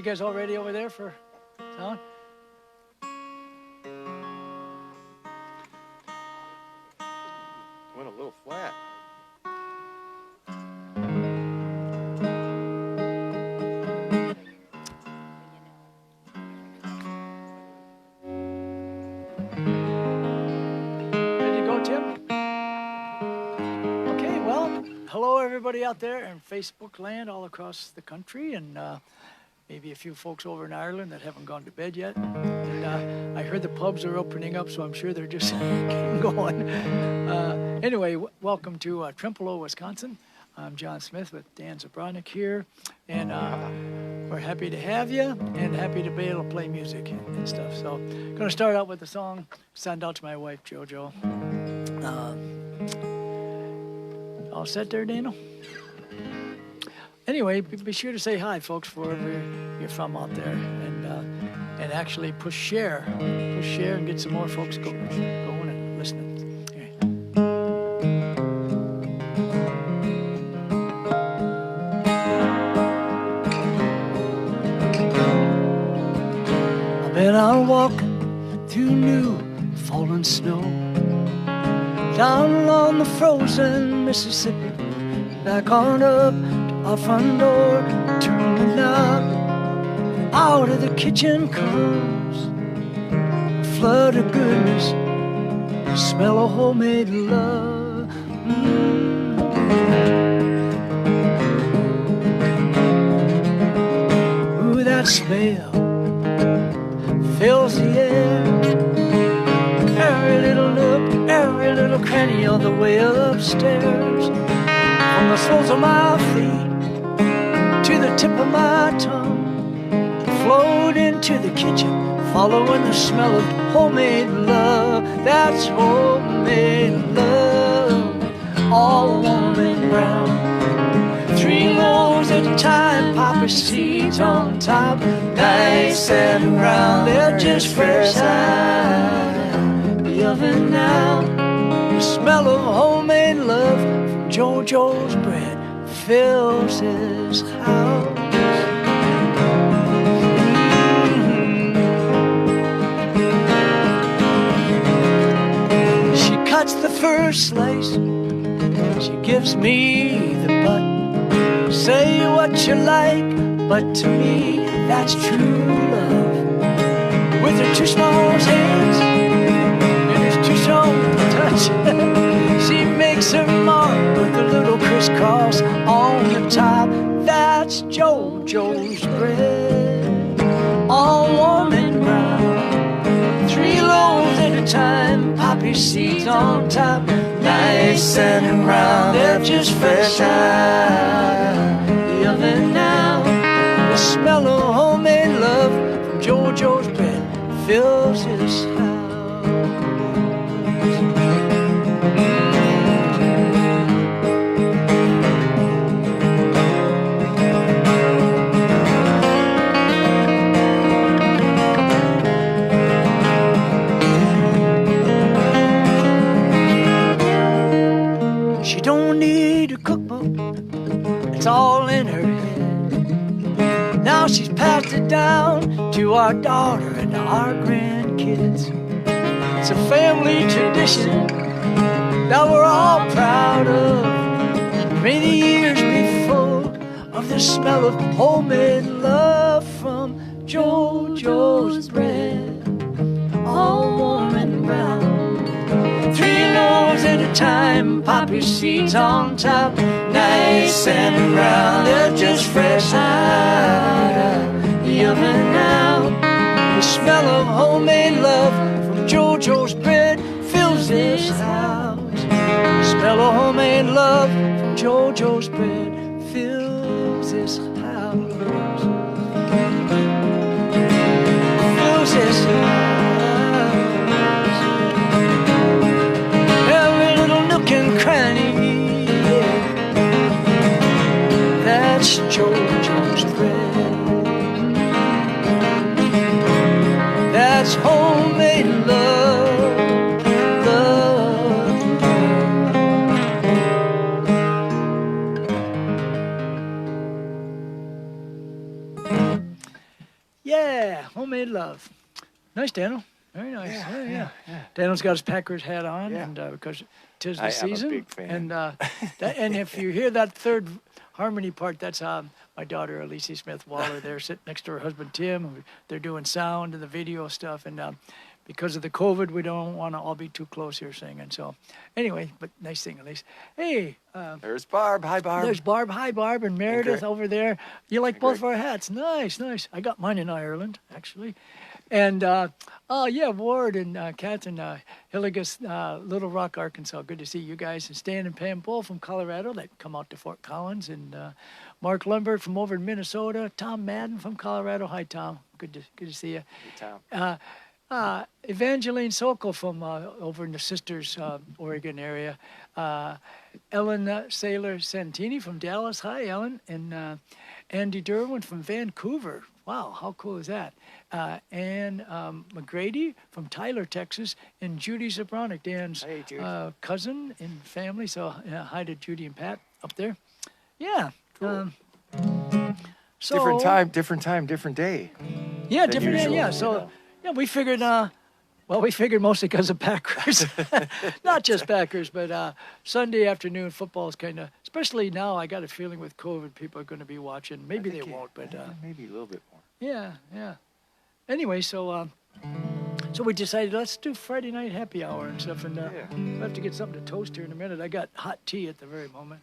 You guys all ready over there for sound? Went a little flat. Ready to go, Tim? Okay, well, hello everybody out there in Facebook land all across the country, and maybe a few folks over in Ireland that haven't gone to bed yet. And I heard the pubs are opening up, so I'm sure they're just getting going. Anyway, welcome to Trempealeau, Wisconsin. I'm Johnsmith with Dan Sebranek here, and we're happy to have you and happy to be able to play music and stuff. So I'm going to start out with a song sent out to my wife, JoJo. All set there, Daniel? Anyway, be sure to say hi, folks, wherever you're from out there, and actually push share and get some more folks going and listening. Okay. I've been out walking through new fallen snow, down along the frozen Mississippi, back on up our front door, turn the knob. Out of the kitchen comes a flood of goodness, the smell of homemade love. Ooh, that smell fills the air. Every little nook, every little cranny on the way upstairs. From the soles of my feet to the tip of my tongue, flowed into the kitchen, following the smell of homemade love. That's homemade love, all warm and brown. 3 loaves at a time, poppy seeds on top, nice and round. They're just fresh out of the oven now. The smell of homemade love from JoJo's bread fills his house. She cuts the first slice, she gives me the butt. Say what you like, but to me that's true love. With her 2 small hands and his 2 strong touch, she makes her mark with a little crisscross on the top. That's JoJo's bread, all warm and brown. 3 loaves at a time, poppy seeds on top, nice and round. They're just fresh out of the oven now. The smell of homemade love from JoJo's bread fills his house. She don't need a cookbook, it's all in her head. Now she's passed it down to our daughter and our grandkids. It's a family tradition that we're all proud of. May the years be full of the smell of homemade love from JoJo's bread, all warm and brown. 3 loaves at a time, poppy seeds on top, nice and round. They're just fresh out of the oven now. The smell of homemade love from JoJo's bread fills this house. The smell of homemade love from JoJo's bread fills this house. Fills this house. Every little nook and cranny, yeah. That's JoJo's bread. That's homemade love, love. Nice, Daniel. Very nice. Yeah. Daniel's got his Packers hat on, Yeah. and because 'tis the I am a season. big fan. And and if you hear that third harmony part, that's my daughter Alicia Smith Waller. They're sitting next to her husband Tim. They're doing sound and the video stuff, and because of the COVID, we don't want to all be too close here singing. So, anyway, but nice thing, Elise. Hey, There's Barb. Hi, Barb. there's Barb. Hi, Barb, and Meredith Greg. over there. You like both of Greg. our hats? Nice. I got mine in Ireland, actually. And, Ward and Kat and Hilligus, Little Rock, Arkansas. Good to see you guys. And Stan and Pam Bull from Colorado that come out to Fort Collins. And Mark Lundberg from over in Minnesota. Tom Madden from Colorado. Hi, Tom. Good to see you. Hey, Tom. Evangeline Sokol from over in the Sisters, Oregon area. Ellen Saylor Santini from Dallas. Hi, Ellen. And Andy Derwin from Vancouver. Wow, how cool is that? Ann McGrady from Tyler, Texas. And Judy Sebranek, Dan's Hey, Judy. cousin and family. So hi to Judy and Pat up there. Yeah. Cool. So, different time, different day. Yeah, than different. usual, Yeah, you so know. yeah, we figured. We figured mostly because of Packers, not just Packers, but Sunday afternoon football is kind of, especially now. I got a feeling with COVID, people are going to be watching. Maybe they won't, but maybe a little bit more. yeah. Anyway, so we decided let's do Friday night happy hour and stuff, and we'll have to get something to toast here in a minute. I got hot tea at the very moment.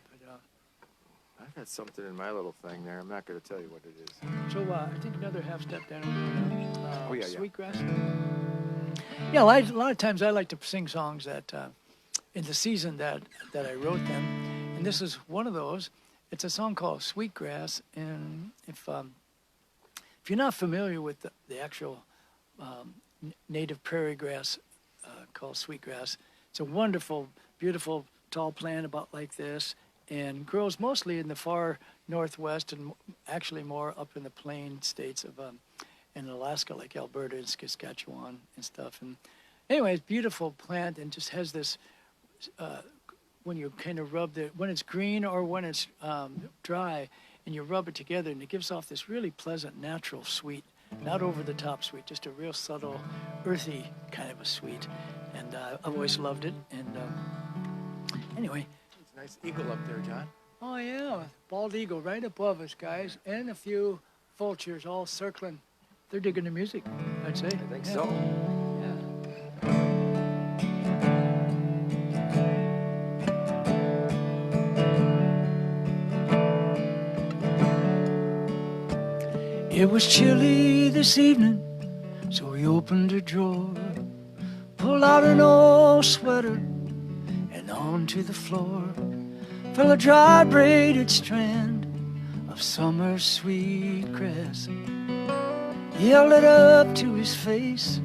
I've got something in my little thing there. I'm not going to tell you what it is. So I think another half step down. Sweetgrass. Yeah, a lot of times I like to sing songs that in the season that I wrote them, and this is one of those. It's a song called Sweetgrass, and if you're not familiar with the actual native prairie grass called sweetgrass, it's a wonderful, beautiful, tall plant about like this, and grows mostly in the far northwest and actually more up in the plain states of in Alaska, like Alberta and Saskatchewan and stuff. And anyway, it's a beautiful plant and just has this, when you kind of rub when it's green or when it's dry, and you rub it together, and it gives off this really pleasant, natural sweet, not over the top sweet, just a real subtle, earthy kind of a sweet. And I've always loved it. And anyway. It's a nice eagle up there, John. Oh yeah, bald eagle right above us, guys, and a few vultures all circling. They're digging the music, I'd say. I think so. It was chilly this evening, so we opened a drawer, pulled out an old sweater, and onto the floor fell a dry braided strand of summer sweetgrass. He held it up to his face,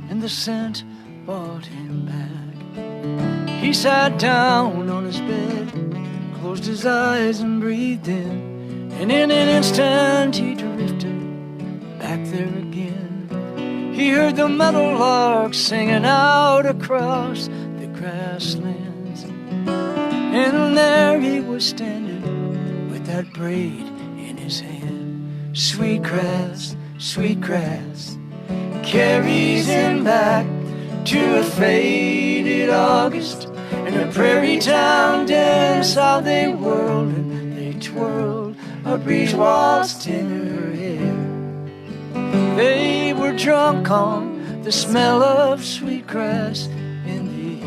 and the scent brought him back. He sat down on his bed, closed his eyes and breathed in, and in an instant he drifted back there again. He heard the meadowlark singing out across the grasslands, and there he was standing with that braid in his hand. Sweetgrass, sweetgrass carries him back to a faded August in a prairie town dance. How they whirled and they twirled, a breeze waltzed in her hair. They were drunk on the smell of sweetgrass in the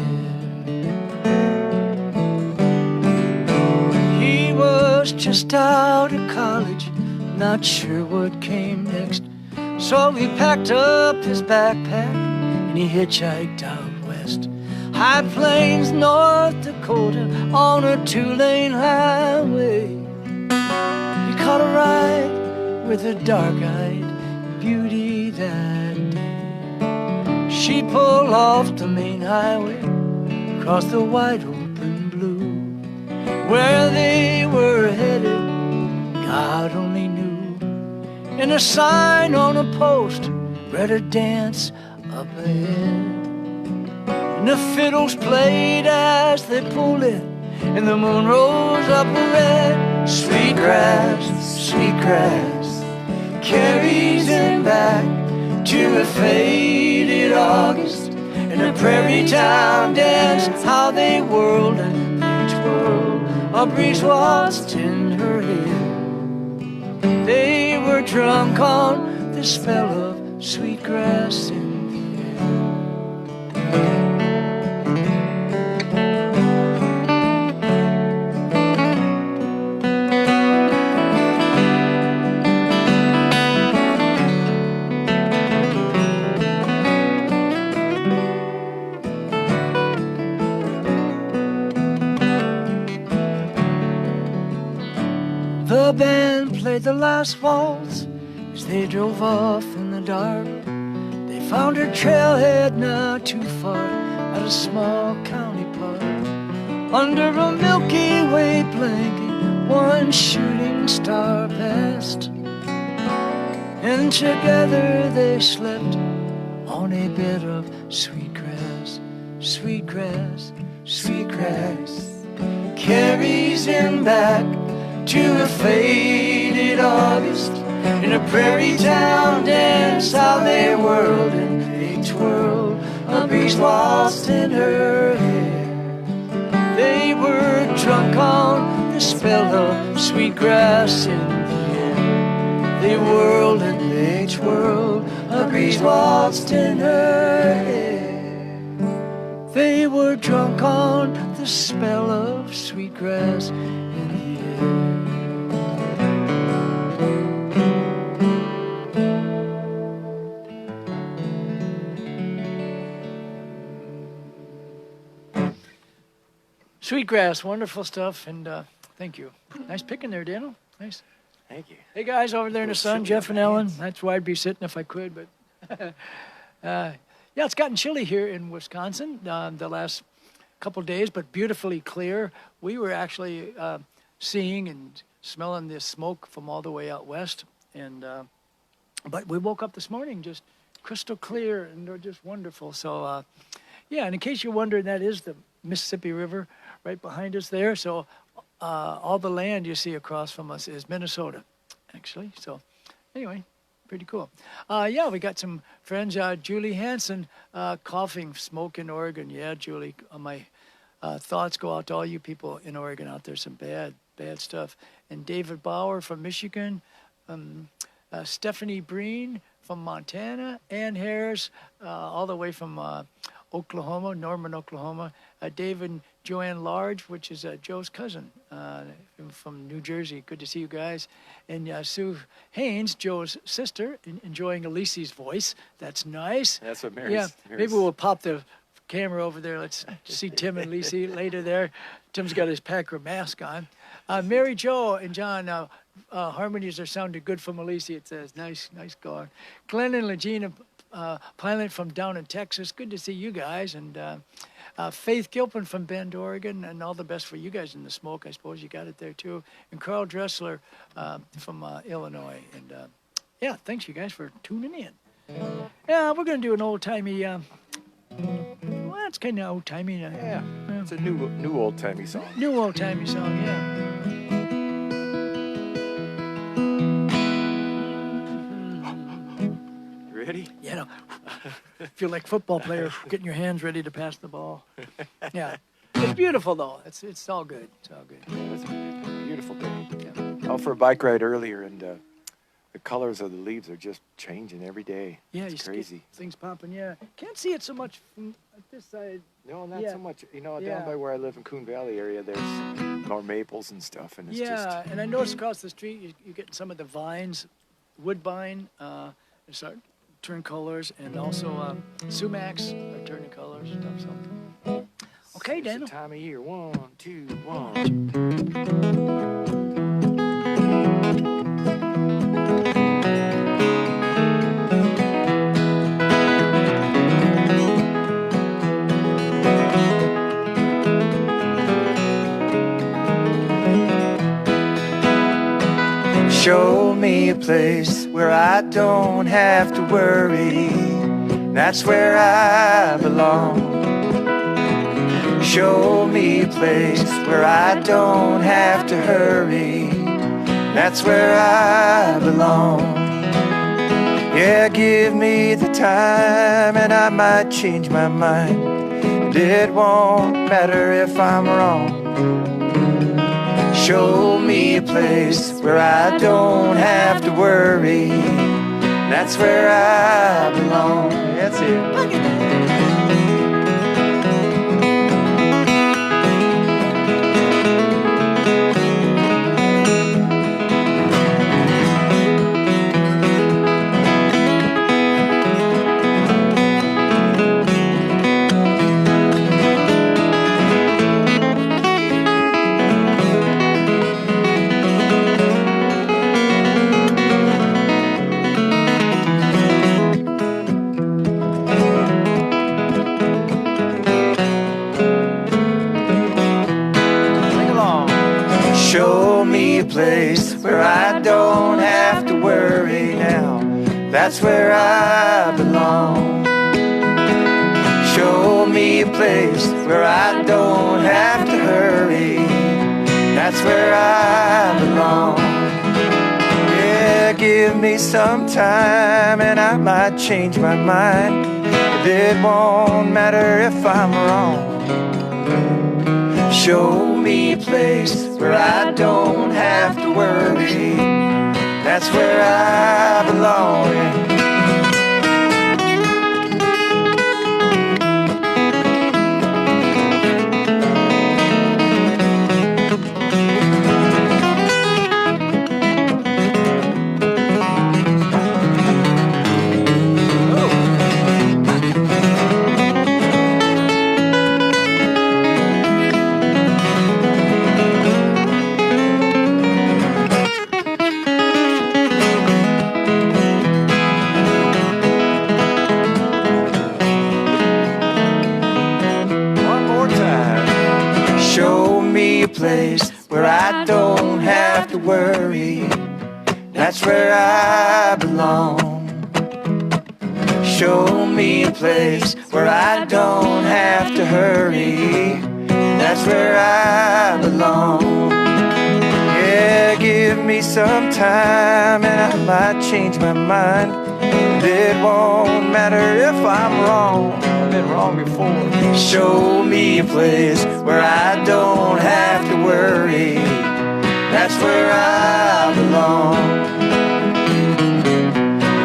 air. He was just out of college, not sure what came next, so he packed up his backpack and he hitchhiked out west. High Plains, North Dakota, on a 2-lane highway. He caught a ride with a dark-eyed beauty that day. She pulled off the main highway, across the wide open blue. Where they were headed, God only knew. And a sign on a post read a dance up ahead. And the fiddles played as they pulled it, and the moon rose up red. Sweetgrass, sweetgrass carries him back to a faded August in a prairie town dance. How they whirled and they twirled, a breeze waltzed in her hair. They were drunk on the smell of sweet grass in the air. The band played the last waltz as they drove off in the dark. They found her trailhead not too far at a small county park. Under a Milky Way blanket, one shooting star passed, and together they slept on a bed of sweet grass, sweet grass, sweet grass. Carries him back to a faded August in a prairie town dance. How they whirled and they twirled, a breeze waltzed in her hair. They were drunk on the smell of sweet grass in the air. They whirled and they twirled, a breeze waltzed in her hair. They were drunk on the smell of sweet grass in the air. Sweetgrass, wonderful stuff, and thank you. Nice picking there, Daniel. Nice. Thank you. Hey, guys, over there in the sun, Jeff and Ellen. That's where I'd be sitting if I could, but yeah, it's gotten chilly here in Wisconsin the last couple days, but beautifully clear. We were actually seeing and smelling this smoke from all the way out west, and but we woke up this morning just crystal clear, and they're just wonderful. So, yeah, and in case you're wondering, that is the Mississippi River right behind us there. So all the land you see across from us is Minnesota, actually. So anyway, pretty cool. Yeah, we got some friends. Julie Hansen, coughing smoke in Oregon. Yeah, Julie, my thoughts go out to all you people in Oregon out there. Some bad stuff. And David Bauer from Michigan. Stephanie Breen from Montana. Ann Harris, all the way from Oklahoma, Norman, Oklahoma. David and Joanne Large, which is Joe's cousin from New Jersey. Good to see you guys. And Sue Haynes, Joe's sister, enjoying Elise's voice. That's nice. That's what Mary's. Yeah, maybe we'll pop the camera over there. Let's see Tim and Elise later there. Tim's got his Packer mask on. Mary Jo and John, harmonies are sounding good from Elise, it says. Nice going. Glenn and Legina, pilot from down in Texas. Good to see you guys. And Faith Gilpin from Bend, Oregon, and all the best for you guys in the smoke. I suppose you got it there too. And Carl Dressler from Illinois. And yeah, thanks you guys for tuning in. Yeah, we're gonna do an old timey. Well, it's kind of old timey. Yeah, it's a new old timey song. New old timey song, yeah. Ready? You know, feel like football player getting your hands ready to pass the ball. Yeah, it's beautiful though. It's all good. It's all good. Yeah, it's a beautiful day. Yeah. Out for a bike ride earlier, and the colors of the leaves are just changing every day. Yeah, it's crazy. Things popping. Yeah, can't see it so much from this side. No, not so much. You know, Yeah. down by where I live in Coon Valley area, there's more maples and stuff, and it's Yeah, and I noticed across the street you're getting some of the vines, woodbine, start turn colors, and also sumacs are turning colors and stuff. So, okay, it's Daniel. the time of year. 1, 2, 1. Show me a place where I don't have to worry. That's where I belong. Show me a place where I don't have to hurry. That's where I belong. Yeah, give me the time and I might change my mind. And it won't matter if I'm wrong. Show me a place where I don't have to worry. That's where I belong. That's it. Show me a place where I don't have to worry now. That's where I belong. Show me a place where I don't have to hurry. That's where I belong. Yeah, give me some time and I might change my mind. But it won't matter if I'm wrong. Show me a place where I don't have to worry. That's where I belong. Place where I don't have to worry. That's where I belong. Show me a place where I don't have to hurry. That's where I belong. Yeah, give me some time and I might change my mind. And it won't matter if I'm wrong. I've been wrong before. Show me a place where I don't have to worry. That's where I belong.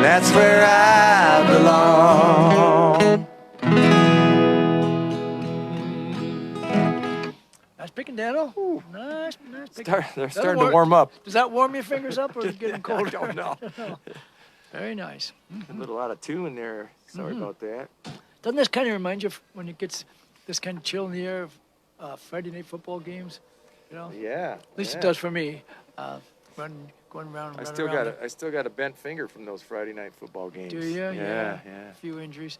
That's where I belong. Nice picking, Daniel. Nice picking. They're starting to warm up. Does that warm your fingers up or is it getting colder? I don't know. Very nice. A little out of tune there. Sorry about that. Doesn't this kind of remind you of when it gets this kind of chill in the air of Friday night football games? You know? Yeah. At least it does for me. Going around. I still got a bent finger from those Friday night football games. Do you? Yeah. A few injuries.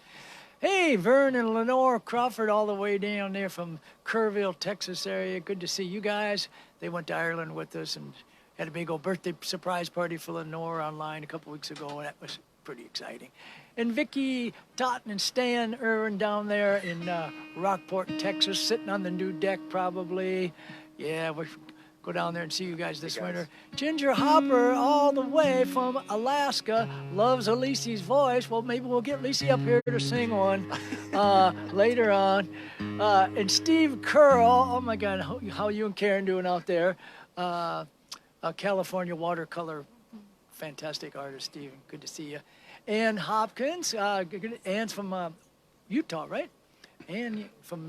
Hey, Vern and Lenore Crawford all the way down there from Kerrville, Texas area. Good to see you guys. They went to Ireland with us and had a big old birthday surprise party for Lenore online a couple weeks ago. And that was pretty exciting. And Vicky, Totten, and Stan Irwin down there in Rockport, Texas, sitting on the new deck probably. Yeah, we'll go down there and see you guys this winter. Ginger Hopper all the way from Alaska loves Alici's voice. Well, maybe we'll get Alici up here to sing one later on. And Steve Curl, oh my God, how you and Karen doing out there? California watercolor, fantastic artist, Steve. Good to see you. Ann Hopkins, Ann's from Utah, right? Ann from,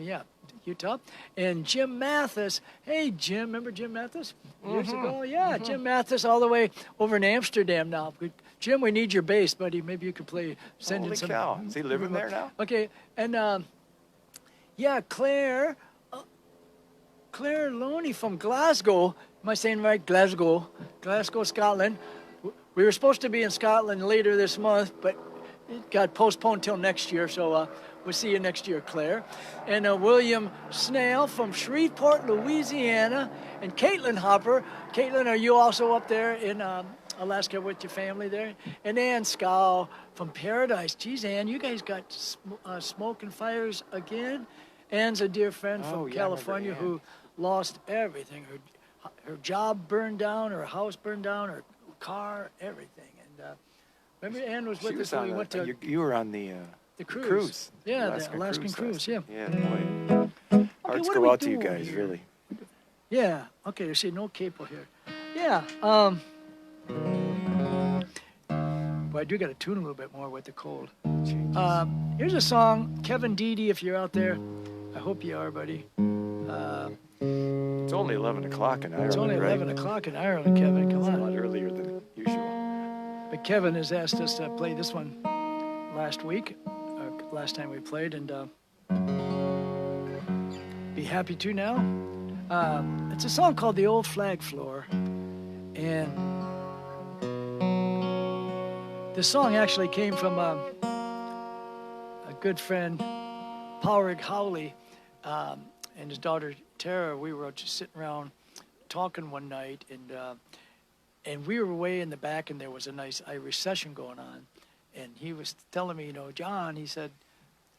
Utah. And Jim Mathis. Hey, Jim, remember Jim Mathis? Years ago? Yeah, Jim Mathis all the way over in Amsterdam now. Jim, we need your bass, buddy. Maybe you could play, send in some. Holy cow. Is he living there now? Okay, and Claire Loney from Glasgow. Am I saying right? Glasgow, Scotland. We were supposed to be in Scotland later this month, but it got postponed till next year, so we'll see you next year, Claire. And William Snail from Shreveport, Louisiana, and Caitlin Hopper. Caitlin, are you also up there in Alaska with your family there? And Ann Scow from Paradise. Geez, Ann, you guys got smoke and fires again? Ann's a dear friend from California who lost everything. Her job burned down, her house burned down, her car, everything. And Remember Ann was She with was us when we on went to you were on the cruise. Yeah, the Alaskan cruise, yeah. Yeah, boy. Hearts what do go we out to you do guys, here? really. Yeah, okay, there's no capo here. Yeah, but I do got to tune a little bit more with the cold. Here's a song, Kevin Deedy, if you're out there. I hope you are, buddy. It's only 11 o'clock in Ireland, It's only 11 right? o'clock in Ireland, Kevin. Come It's a on. lot earlier than usual. But Kevin has asked us to play this one last week, last time we played, and be happy to now. It's a song called The Old Flag Floor, and this song actually came from a good friend, Paurig Howley, and his daughter Tara. We were just sitting around talking one night, and we were way in the back, and there was a nice Irish session going on. And he was telling me, John, he said,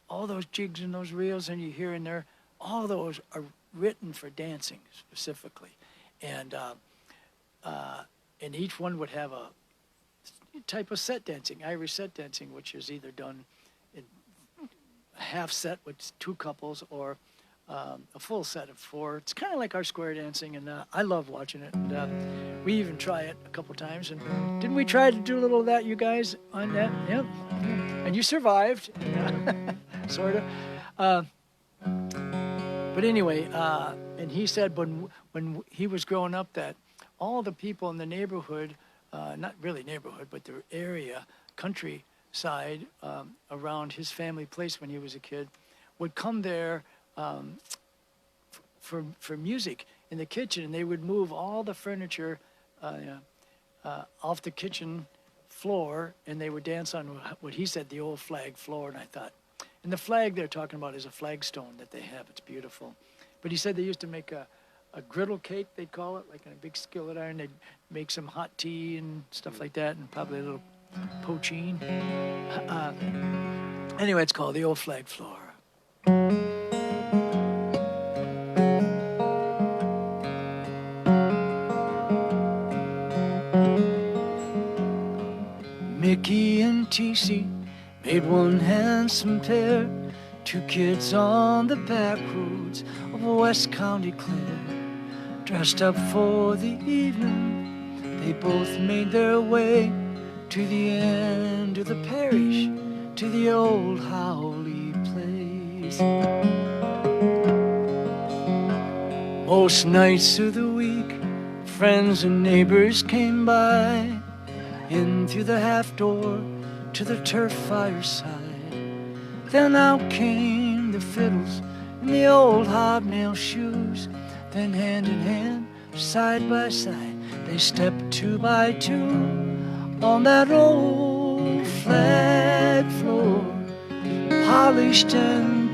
all those jigs and those reels and you hear in there, all those are written for dancing specifically. And each one would have a type of set dancing, Irish set dancing, which is either done in a half set with two couples or a full set of four. It's kind of like our square dancing, and I love watching it. And we even try it a couple times. And didn't we try to do a little of that, you guys, on that? Yep. And you survived, sort of. But anyway, and he said when he was growing up that all the people in the neighborhood, not really neighborhood, but the area, countryside around his family place when he was a kid, would come there for music in the kitchen, and they would move all the furniture off the kitchen floor, and they would dance on what he said the old flag floor. And I thought, and the flag they're talking about is a flagstone that they have. It's beautiful. But he said they used to make a griddle cake, they'd call it, like in a big skillet iron. They'd make some hot tea and stuff like that, and probably a little poachine. Anyway, it's called the old flag floor. Mickey and TC made one handsome pair, two kids on the back roads of West County Clare. Dressed up for the evening, they both made their way to the end of the parish, to the old Howley place. Most nights of the week, friends and neighbors came by, in through the half door to the turf fireside. Then out came the fiddles and the old hobnail shoes. Then hand in hand, side by side, they stepped two by two on that old flag floor, polished and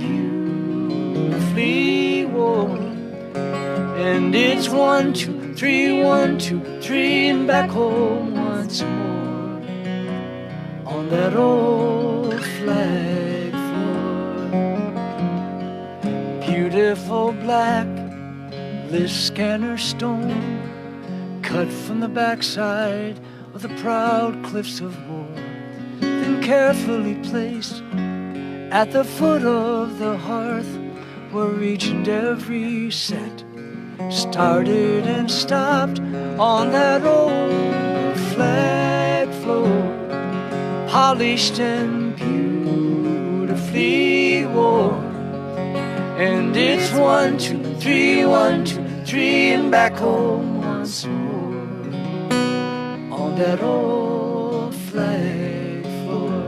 beautifully worn. And it's 1, 2, 3, 1, 2, 3, and back home once more on that old flag floor. Beautiful black list scanner stone, cut from the backside of the proud cliffs of Moher, then carefully placed at the foot of the hearth, where each and every set started and stopped on that old flag floor, polished and beautifully worn. And it's 1, 2, 3, 1, 2, 3, and back home once more on that old flag floor.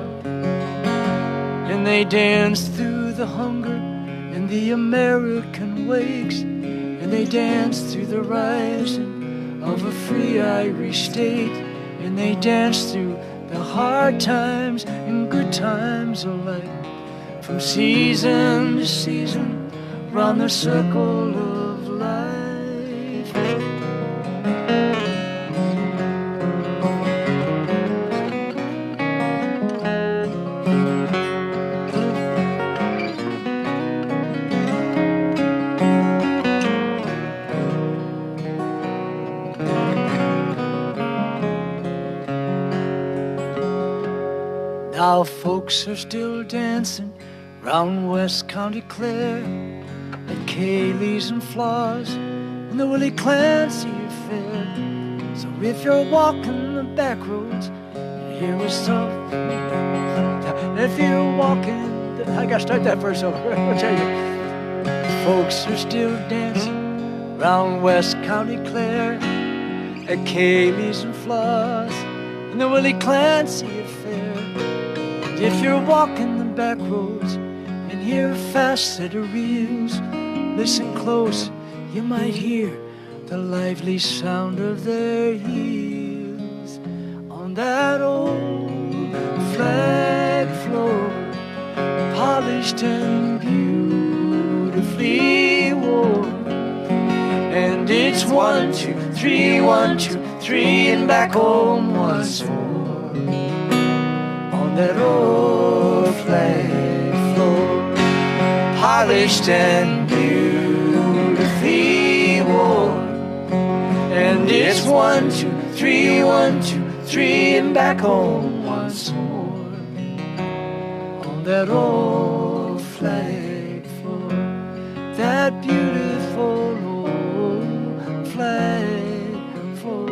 And they danced through the hunger and the American wakes, and they danced through the rising of a free Irish state, and they danced through the hard times and good times alike, from season to season, round the circle of life. How folks are still dancing round West County Clare at Kaylee's and Flaws and the Willie Clancy Affair. So if you're walking the back roads and hear a song, if you're walking, I gotta start that verse over. I'll tell you. Folks are still dancing round West County Clare at Kaylee's and Flaws and the Willie Clancy Affair. And if you're walking the back roads and hear a fast set of reels, listen close, you might hear the lively sound of their heels on that old flag floor, polished and beautifully worn. And it's 1, 2, 3, 1, 2, 3, and back home once more on that old flag floor, polished and beautifully worn. And it's 1, 2, 3, 1, 2, 3, and back home once more on that old flag floor, that beautiful old flag floor.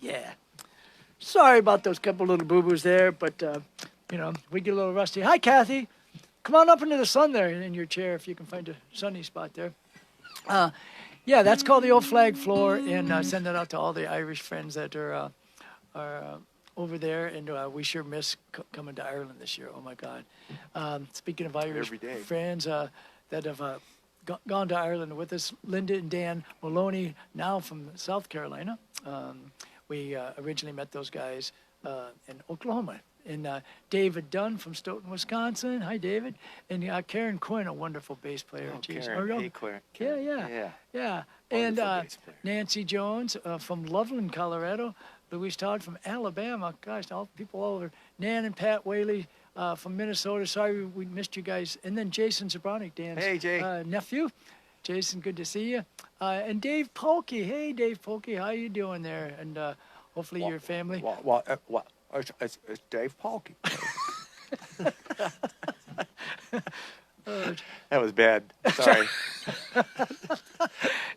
Yeah. Sorry about those couple little boo-boos there, but, you know, we get a little rusty. Hi, Kathy. Come on up into the sun there in your chair if you can find a sunny spot there. Yeah, that's called the Old Flag Floor, and send that out to all the Irish friends that are over there, and we sure miss coming to Ireland this year. Oh, my God. Speaking of Irish friends that have gone to Ireland with us, Linda and Dan Maloney, now from South Carolina. We originally met those guys in Oklahoma. And David Dunn from Stoughton, Wisconsin. Hi, David. And Karen Quinn, a wonderful bass player. Oh, Karen. Hey, Karen. Yeah. And Nancy Jones from Loveland, Colorado. Louise Todd from Alabama. Gosh, all people all over. Nan and Pat Whaley from Minnesota. Sorry we missed you guys. And then Jason Sebranek, Dan's nephew. Jason, good to see you. And Dave Polkey. Hey, Dave Polkey, how you doing there? And hopefully your family. It's Dave Polkey. That was bad. Sorry.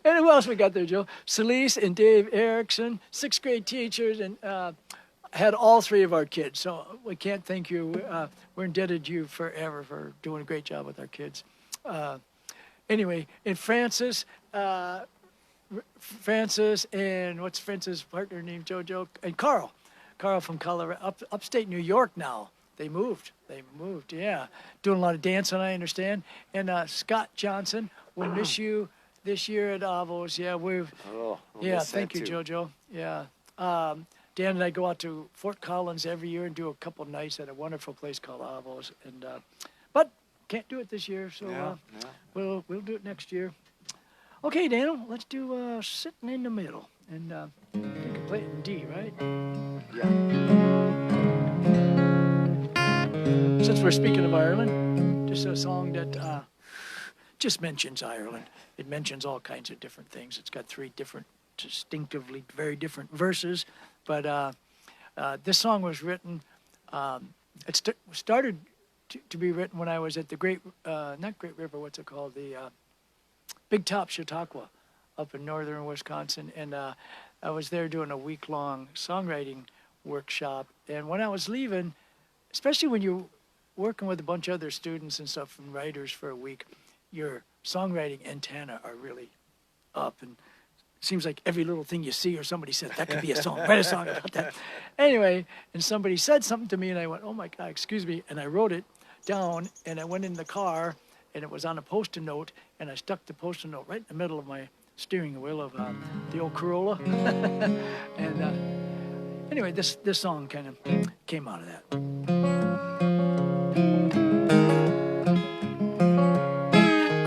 And who else we got there, Joe? Celise and Dave Erickson, 6th grade teachers, and had all 3 of our kids. So we can't thank you. We're indebted to you forever for doing a great job with our kids. Anyway, and Francis and what's Francis' partner name? JoJo and Carl from Colorado, upstate New York now. They moved, yeah. Doing a lot of dancing, I understand. And Scott Johnson, we'll miss you this year at Avos. Yeah, thank you, JoJo. Yeah. Dan and I go out to Fort Collins every year and do a couple nights at a wonderful place called Avos. And but can't do it this year, so we'll do it next year. Okay, Daniel, let's do Sitting in the Middle. And you can play it in D, right? Yeah. Since we're speaking of Ireland, just a song that just mentions Ireland. It mentions all kinds of different things. It's got 3 different, distinctively very different verses. But this song was written, it started to be written when I was at the not Great River, what's it called? The Big Top Chautauqua up in northern Wisconsin. And I was there doing a week-long songwriting workshop. And when I was leaving, especially when you're working with a bunch of other students and stuff and writers for a week, your songwriting antenna are really up. And it seems like every little thing you see or somebody says, that could be a song, write a song about that. Anyway, and somebody said something to me and I went, oh my God, excuse me. And I wrote it down and I went in the car and it was on a Post-it note and I stuck the Post-it note right in the middle of my steering wheel of the old Corolla. And anyway, this song kind of came out of that.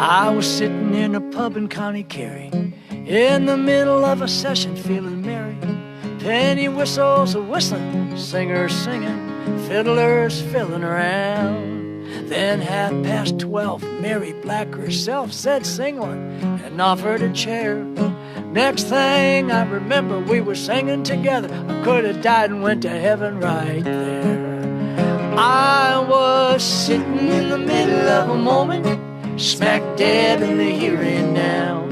I was sitting in a pub in County Kerry, in the middle of a session, feeling merry. Penny whistles a whistling, singers singing, fiddlers fiddling around. Then 12:30, Mary Black herself said, sing one, and offered a chair. Next thing I remember, we were singing together. I could have died and went to heaven right there. I was sitting in the middle of a moment, smack dab in the here and now.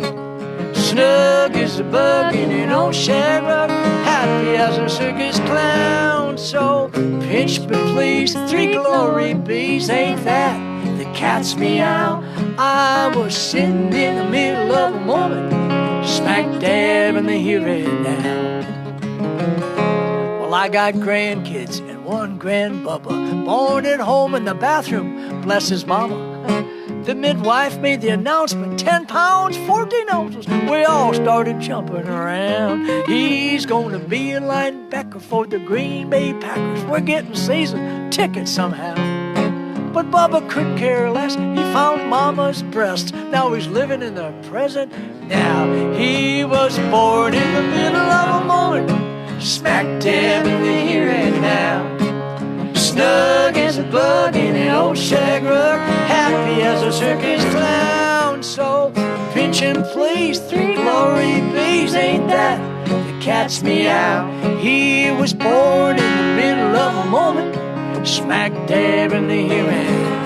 Snug as a bug in an old shag rug, happy as a circus clown. So pinch me please, 3 glory bees, ain't that the cat's meow? I was sitting in the middle of a moment, smack dab in the here and now. Well, I got grandkids and one grandbubba, born at home in the bathroom, bless his mama. The midwife made the announcement, 10 pounds, 14 ounces. We all started jumping around. He's gonna be a linebacker for the Green Bay Packers. We're getting season tickets somehow. But Bubba couldn't care less. He found Mama's breast. Now he's living in the present now. He was born in the middle of a moment, smack dab in the here and now. Snug as a bug in an old shag rug, happy as a circus clown. So pinch and please, 3 glory bees, ain't that the cat's meow? He was born in the middle of a moment, smack dab in the here and now.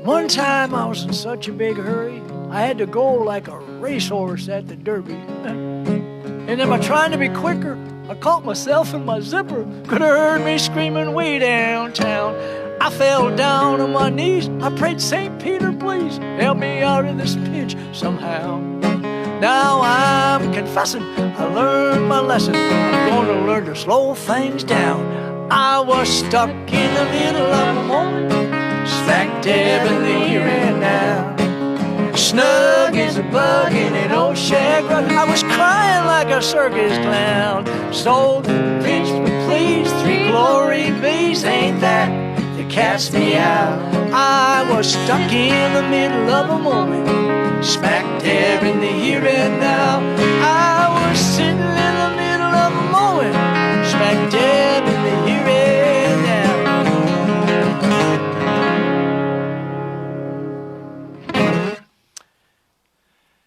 One time I was in such a big hurry, I had to go like a racehorse at the Derby. And then by trying to be quicker, I caught myself in my zipper. Could have heard me screaming way downtown. I fell down on my knees. I prayed, St. Peter, please help me out of this pinch somehow. Now I'm confessing, I learned my lesson. I'm going to learn to slow things down. I was stuck in the middle of a moment, smack dab in the here and now. Snug as a bug in an old shag rug, I was crying like a circus clown. So pinch me please, 3 glory bees, ain't that the cat's meow? I was stuck in the middle of a moment, smack dab in the here and now. I was sitting in the middle of a moment, smack dab in the here and now.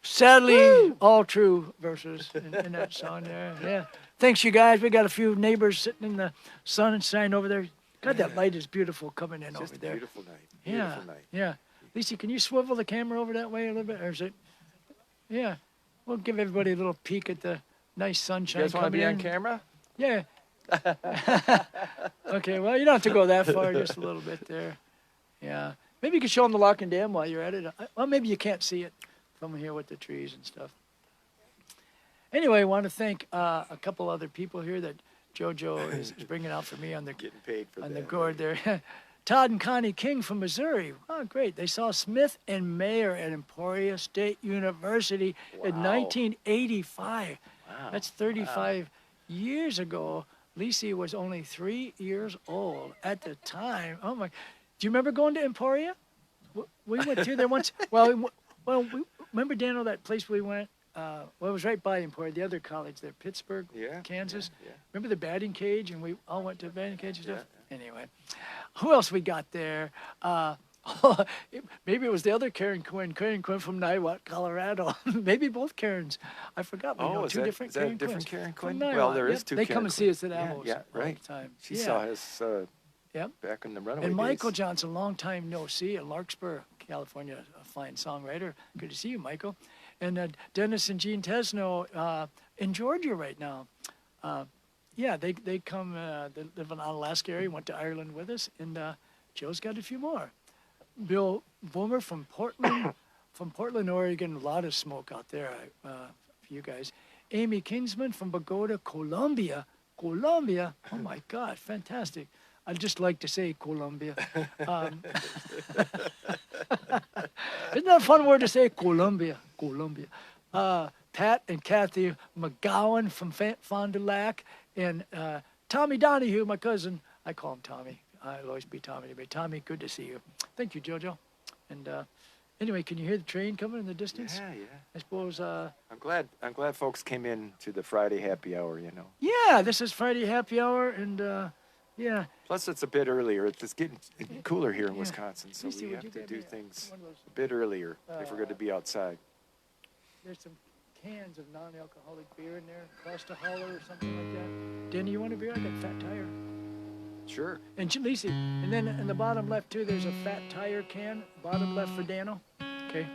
Sadly, all true verses in that song there. Yeah. Thanks, you guys. We got a few neighbors sitting in the sun and shine over there. God, that light is beautiful coming in over there. Beautiful night. Beautiful night. Yeah. Lisa, can you swivel the camera over that way a little bit? Or is it? Yeah. We'll give everybody a little peek at the nice sunshine. You guys want to be on camera? Yeah. Okay, well, you don't have to go that far, just a little bit there. Yeah. Maybe you could show them the Lock and Dam while you're at it. Well, maybe you can't see it from here with the trees and stuff. Anyway, I want to thank a couple other people here that JoJo is bringing out for me on the getting paid for on that. the gourd there. Todd and Connie King from Missouri. Oh, great. They saw Smith and Mayer at Emporia State University in 1985. Wow. That's 35 years ago. Lisi was only 3 years old at the time. Oh, my. Do you remember going to Emporia? We went through there once. Well, remember, Daniel, that place we went? Well, it was right by Emporia, the other college there, Pittsburgh, Kansas. Yeah. Remember the batting cage, and we all went to the batting cage and stuff? Yeah. Anyway, who else we got there? Maybe it was the other Karen Quinn from Niwot, Colorado. Maybe both Karens. I forgot. We know two different Karen Quinns. Karen Quinn? Well, there is two They Karen come and see us at Amos all the time. She saw us back in the runaway And Michael days. Johnson, long time no see in Larkspur, California, a fine songwriter. Good to see you, Michael. And Dennis and Jean Tesno in Georgia right now. They come, they live in Alaska area, went to Ireland with us, and Joe's got a few more. Bill Boomer from Portland, Oregon, a lot of smoke out there for you guys. Amy Kingsman from Bogota, Colombia. Oh my God, fantastic. I'd just like to say Colombia. Isn't that a fun word to say? Colombia. Pat and Kathy McGowan from Fond du Lac, and Tommy Donahue, my cousin. I call him Tommy. I'll always be Tommy to me. Tommy, good to see you. Thank you, JoJo. And anyway, can you hear the train coming in the distance? Yeah, yeah. I suppose. I'm glad folks came in to the Friday happy hour. You know. Yeah, this is Friday happy hour, and yeah. Plus, it's a bit earlier. It's getting cooler here in Wisconsin, so Lucy, we would have you to get do me things one of those- a bit earlier if we're going to be outside. There's some cans of non-alcoholic beer in there, Costa Holler or something like that. Danny, you want a beer? I got Fat Tire. Sure. And Lacey, and then in the bottom left too, there's a Fat Tire can. Bottom left for Dano. Okay.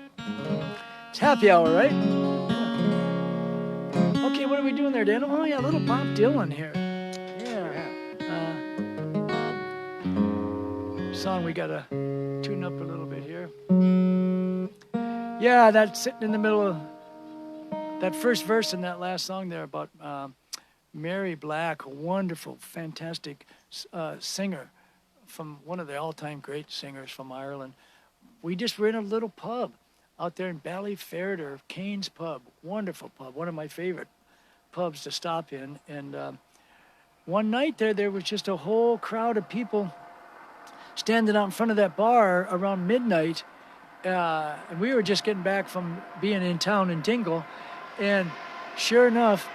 It's happy hour, right? Yeah. Okay, what are we doing there, Dano? Oh yeah, little Bob Dylan here. Yeah. Song we gotta tune up a little bit here. Yeah, that's sitting in the middle of that first verse in that last song there about Mary Black, a wonderful, fantastic singer, from one of the all-time great singers from Ireland. We just were in a little pub out there in Ballyferret, or Kane's Pub. Wonderful pub, one of my favorite pubs to stop in. And one night there was just a whole crowd of people standing out in front of that bar around midnight. And we were just getting back from being in town in Dingle. And sure enough,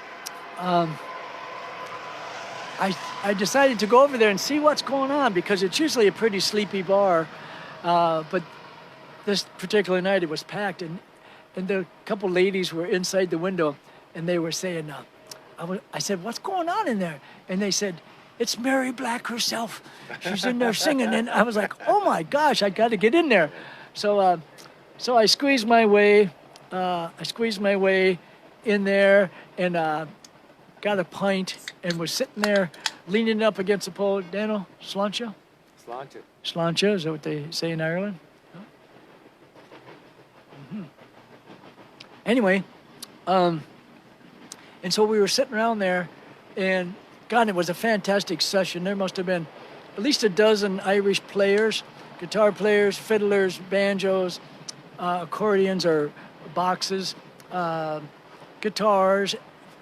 I decided to go over there and see what's going on, because it's usually a pretty sleepy bar. But this particular night it was packed, and the couple ladies were inside the window, and they were saying, I said, what's going on in there? And they said, it's Mary Black herself. She's in there singing. And I was like, oh my gosh, I got to get in there. So I squeezed my way in there, and got a pint, and was sitting there leaning up against the pole. Dano, sláinte? Sláinte. Sláinte, is that what they say in Ireland? Huh? Mm-hmm. Anyway, and so we were sitting around there, and God, it was a fantastic session. There must have been at least a dozen Irish players, guitar players, fiddlers, banjos, accordions or boxes, guitars,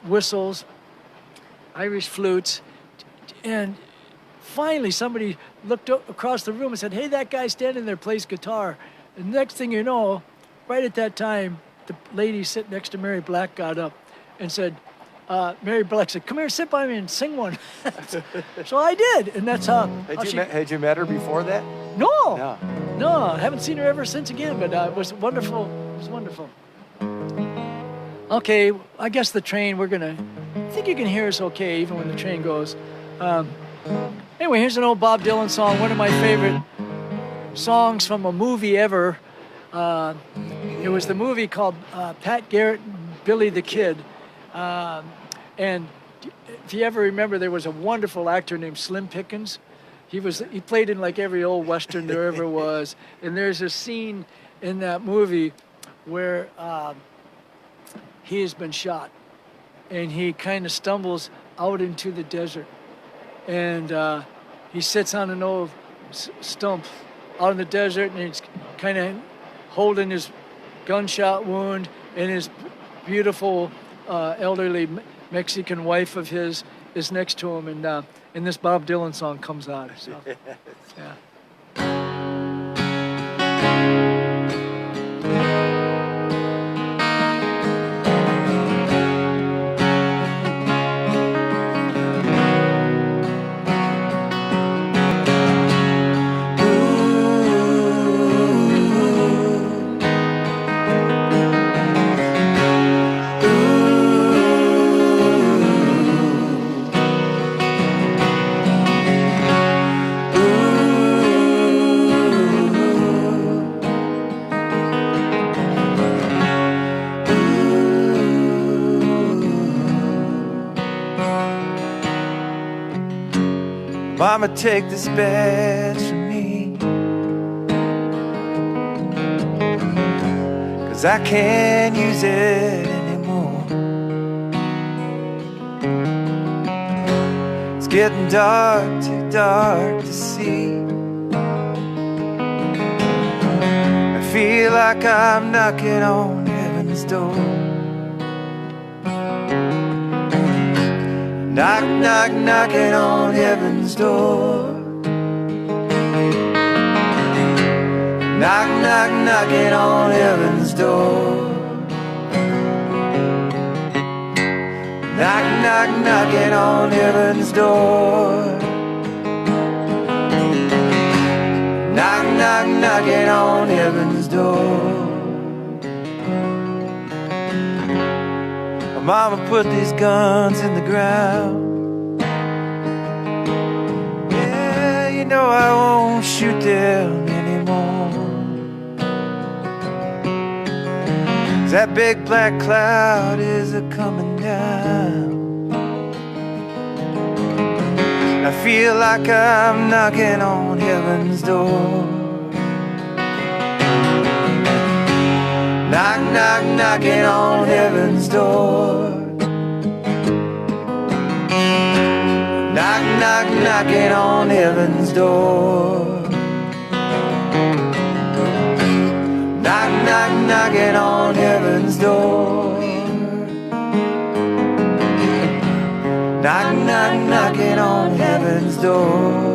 whistles, Irish flutes. And finally somebody looked across the room and said, hey, that guy standing there plays guitar. And the next thing you know, right at that time, the lady sitting next to Mary Black got up and said, Mary Black said, come here, sit by me and sing one. So I did, and that's how. Had you met her before that? No, I haven't seen her ever since again, but it was wonderful. It was wonderful. Okay, I guess the train, I think you can hear us okay, even when the train goes. Anyway, here's an old Bob Dylan song, one of my favorite songs from a movie ever. It was the movie called Pat Garrett and Billy the Kid. And if you ever remember, there was a wonderful actor named Slim Pickens. He played in like every old Western there ever was. And there's a scene in that movie where he has been shot, and he kind of stumbles out into the desert, and he sits on an old stump out in the desert, and he's kind of holding his gunshot wound, and his beautiful elderly Mexican wife of his is next to him, and this Bob Dylan song comes on. So, yeah. Mama, take this badge from me, 'cause I can't use it anymore. It's getting dark, too dark to see. I feel like I'm knocking on heaven's door. Knock, knock, knocking on heaven's door. Knock, knock, knocking on heaven's door. Knock, knock, knocking on heaven's door. Knock, knock, knocking on heaven's door. Mama put these guns in the ground. Yeah, you know I won't shoot them anymore. 'Cause that big black cloud is a-coming down. I feel like I'm knocking on heaven's door. Knock, knock, knocking on heaven's door. Knock, knock, knocking on heaven's door. Knock, knock, knocking on heaven's door. Knock, knock, knocking on heaven's door.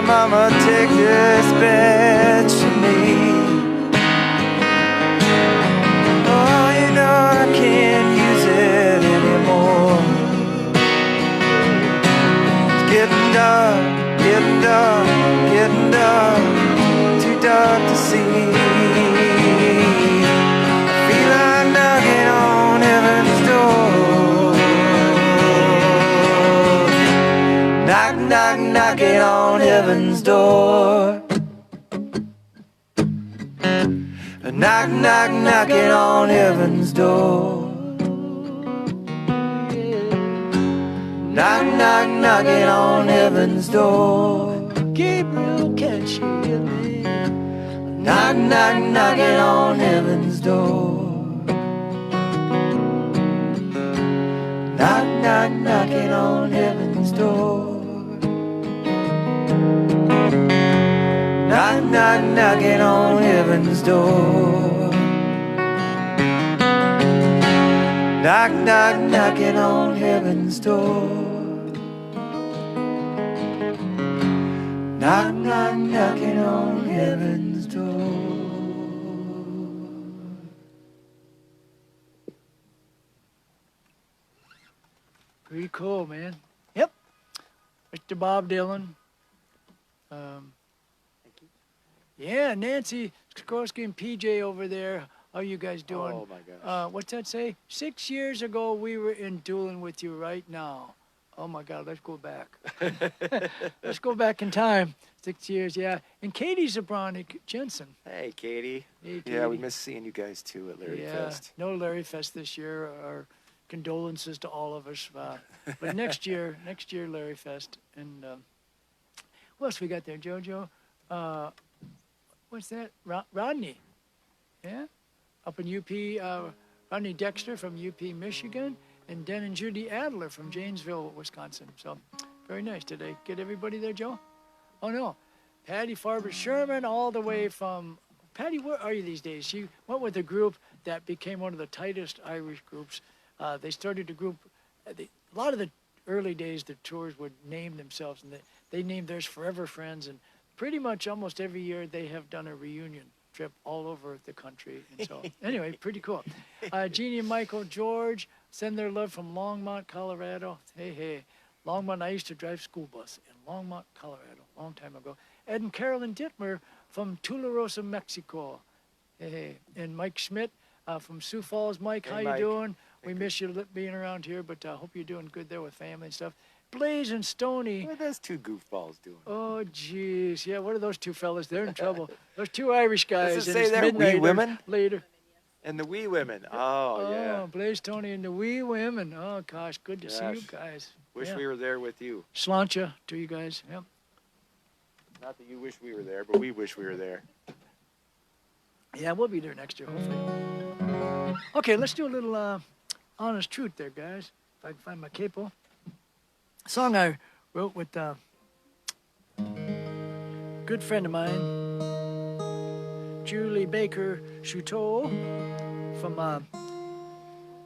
Mama, take this badge from me. Oh, you know I can't use it anymore. It's getting dark, getting dark, getting dark, too dark to see. I feel like knocking on heaven's door. Knock, knock, knocking on heaven's door. Knock, knock, knocking on heaven's door. Knock, knock, knocking on heaven's door. Gabriel, can't you hear me? Knock, knock, knocking on heaven's door. Knock, knock, knocking on heaven's door. Knock, knock, knocking on heaven's door. Knock, knock, knocking on heaven's door. Knock, knock, knocking on heaven's door. Pretty cool, man. Yep. Mr. Bob Dylan. Yeah, Nancy Sikorsky and PJ over there. How you guys doing? Oh my gosh. What's that say? 6 years ago, we were in dueling with you right now. Oh my God, let's go back. Let's go back in time. 6 years, yeah. And Katie Sebranek Jensen. Hey, Katie. Hey, Yeah, we Katie. miss seeing you guys too at Larry Yeah, Fest. no Larry Fest this year. Our condolences to all of us. But next year, Larry Fest. And what else we got there, JoJo? What's that? Rodney. Yeah? Up in UP, Rodney Dexter from UP, Michigan, and Den and Judy Adler from Janesville, Wisconsin. So very nice. Did I get everybody there, Joe? Oh, no. Patty Farber Sherman, all the way from Patty. Where are you these days? She went with a group that became one of the tightest Irish groups. They started a group. A lot of the early days, the tours would name themselves, and they named theirs Forever Friends. And pretty much almost every year they have done a reunion trip all over the country. And so, anyway, pretty cool. Jeannie and Michael George send their love from Longmont, Colorado. Hey, hey. Longmont, I used to drive school bus in Longmont, Colorado, a long time ago. Ed and Carolyn Dittmer from Tularosa, Mexico. Hey, hey. And Mike Schmidt from Sioux Falls. Mike, Hey, how Mike. you doing? We miss you being around here, but hope you're doing good there with family and stuff. Blaze and Stony. What are those two goofballs doing? Oh, jeez. Yeah, what are those two fellas? They're in trouble. Those two Irish guys. Does it and say it's they're midnight wee or women? Later. And the wee women. Oh, yeah. Blaze, Tony, and the wee women. Oh, gosh, good to see you Gosh. guys. Wish Yeah. we were there with you. Sláinte to you guys. Yep. Not that you wish we were there, but we wish we were there. Yeah, we'll be there next year, hopefully. Okay, let's do a little honest truth there, guys. If I can find my capo. A song I wrote with a good friend of mine, Julie Baker Chouteau, from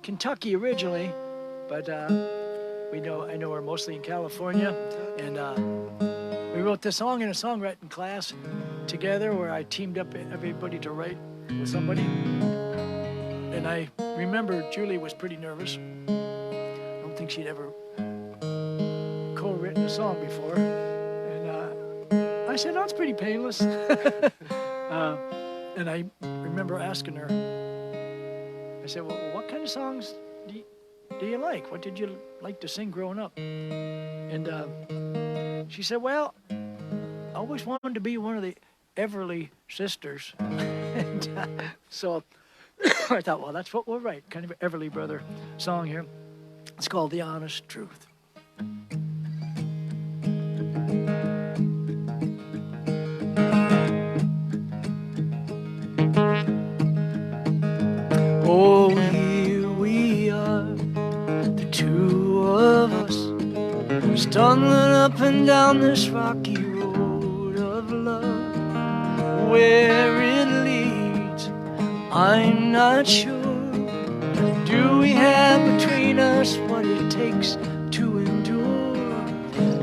Kentucky originally, but I know her mostly in California, and we wrote this song in a songwriting class together where I teamed up everybody to write with somebody. And I remember Julie was pretty nervous. I don't think she'd ever co-written a song before. And I said, oh, it's pretty painless. And I remember asking her, I said, well, what kind of songs do you like? What did you like to sing growing up? And she said, well, I always wanted to be one of the Everly Sisters. And so I thought, well, that's what we'll write, kind of an Everly Brother song here. It's called The Honest Truth. Oh, here we are, the two of us, stumbling up and down this rocky road of love. Where it leads, I'm not sure. Do we have between us what it takes to endure?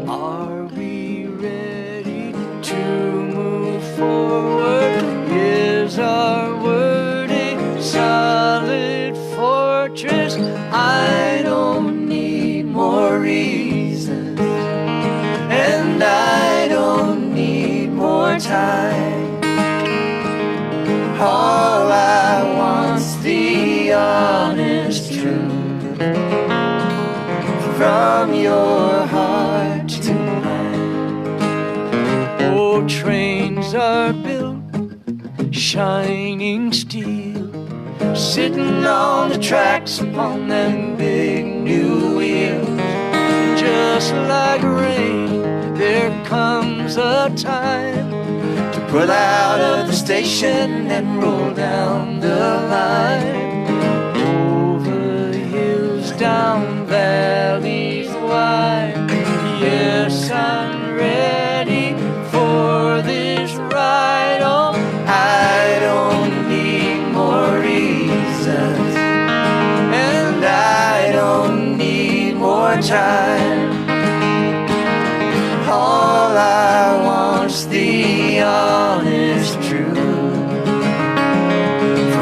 Are we ready to move forward? Is our word a solid fortress? I don't need more reasons, and I don't need more time. All I want's the honest truth from your heart to mine. Oh, trains are built, shining steel, sitting on the tracks upon them big new wheels. Just like rain, there comes a time to pull out of the station and roll down the line. Over hills, down valleys wide. Yes, I'm ready for this ride. Oh, I don't need more reasons, and I don't need more time. All I want's the honest truth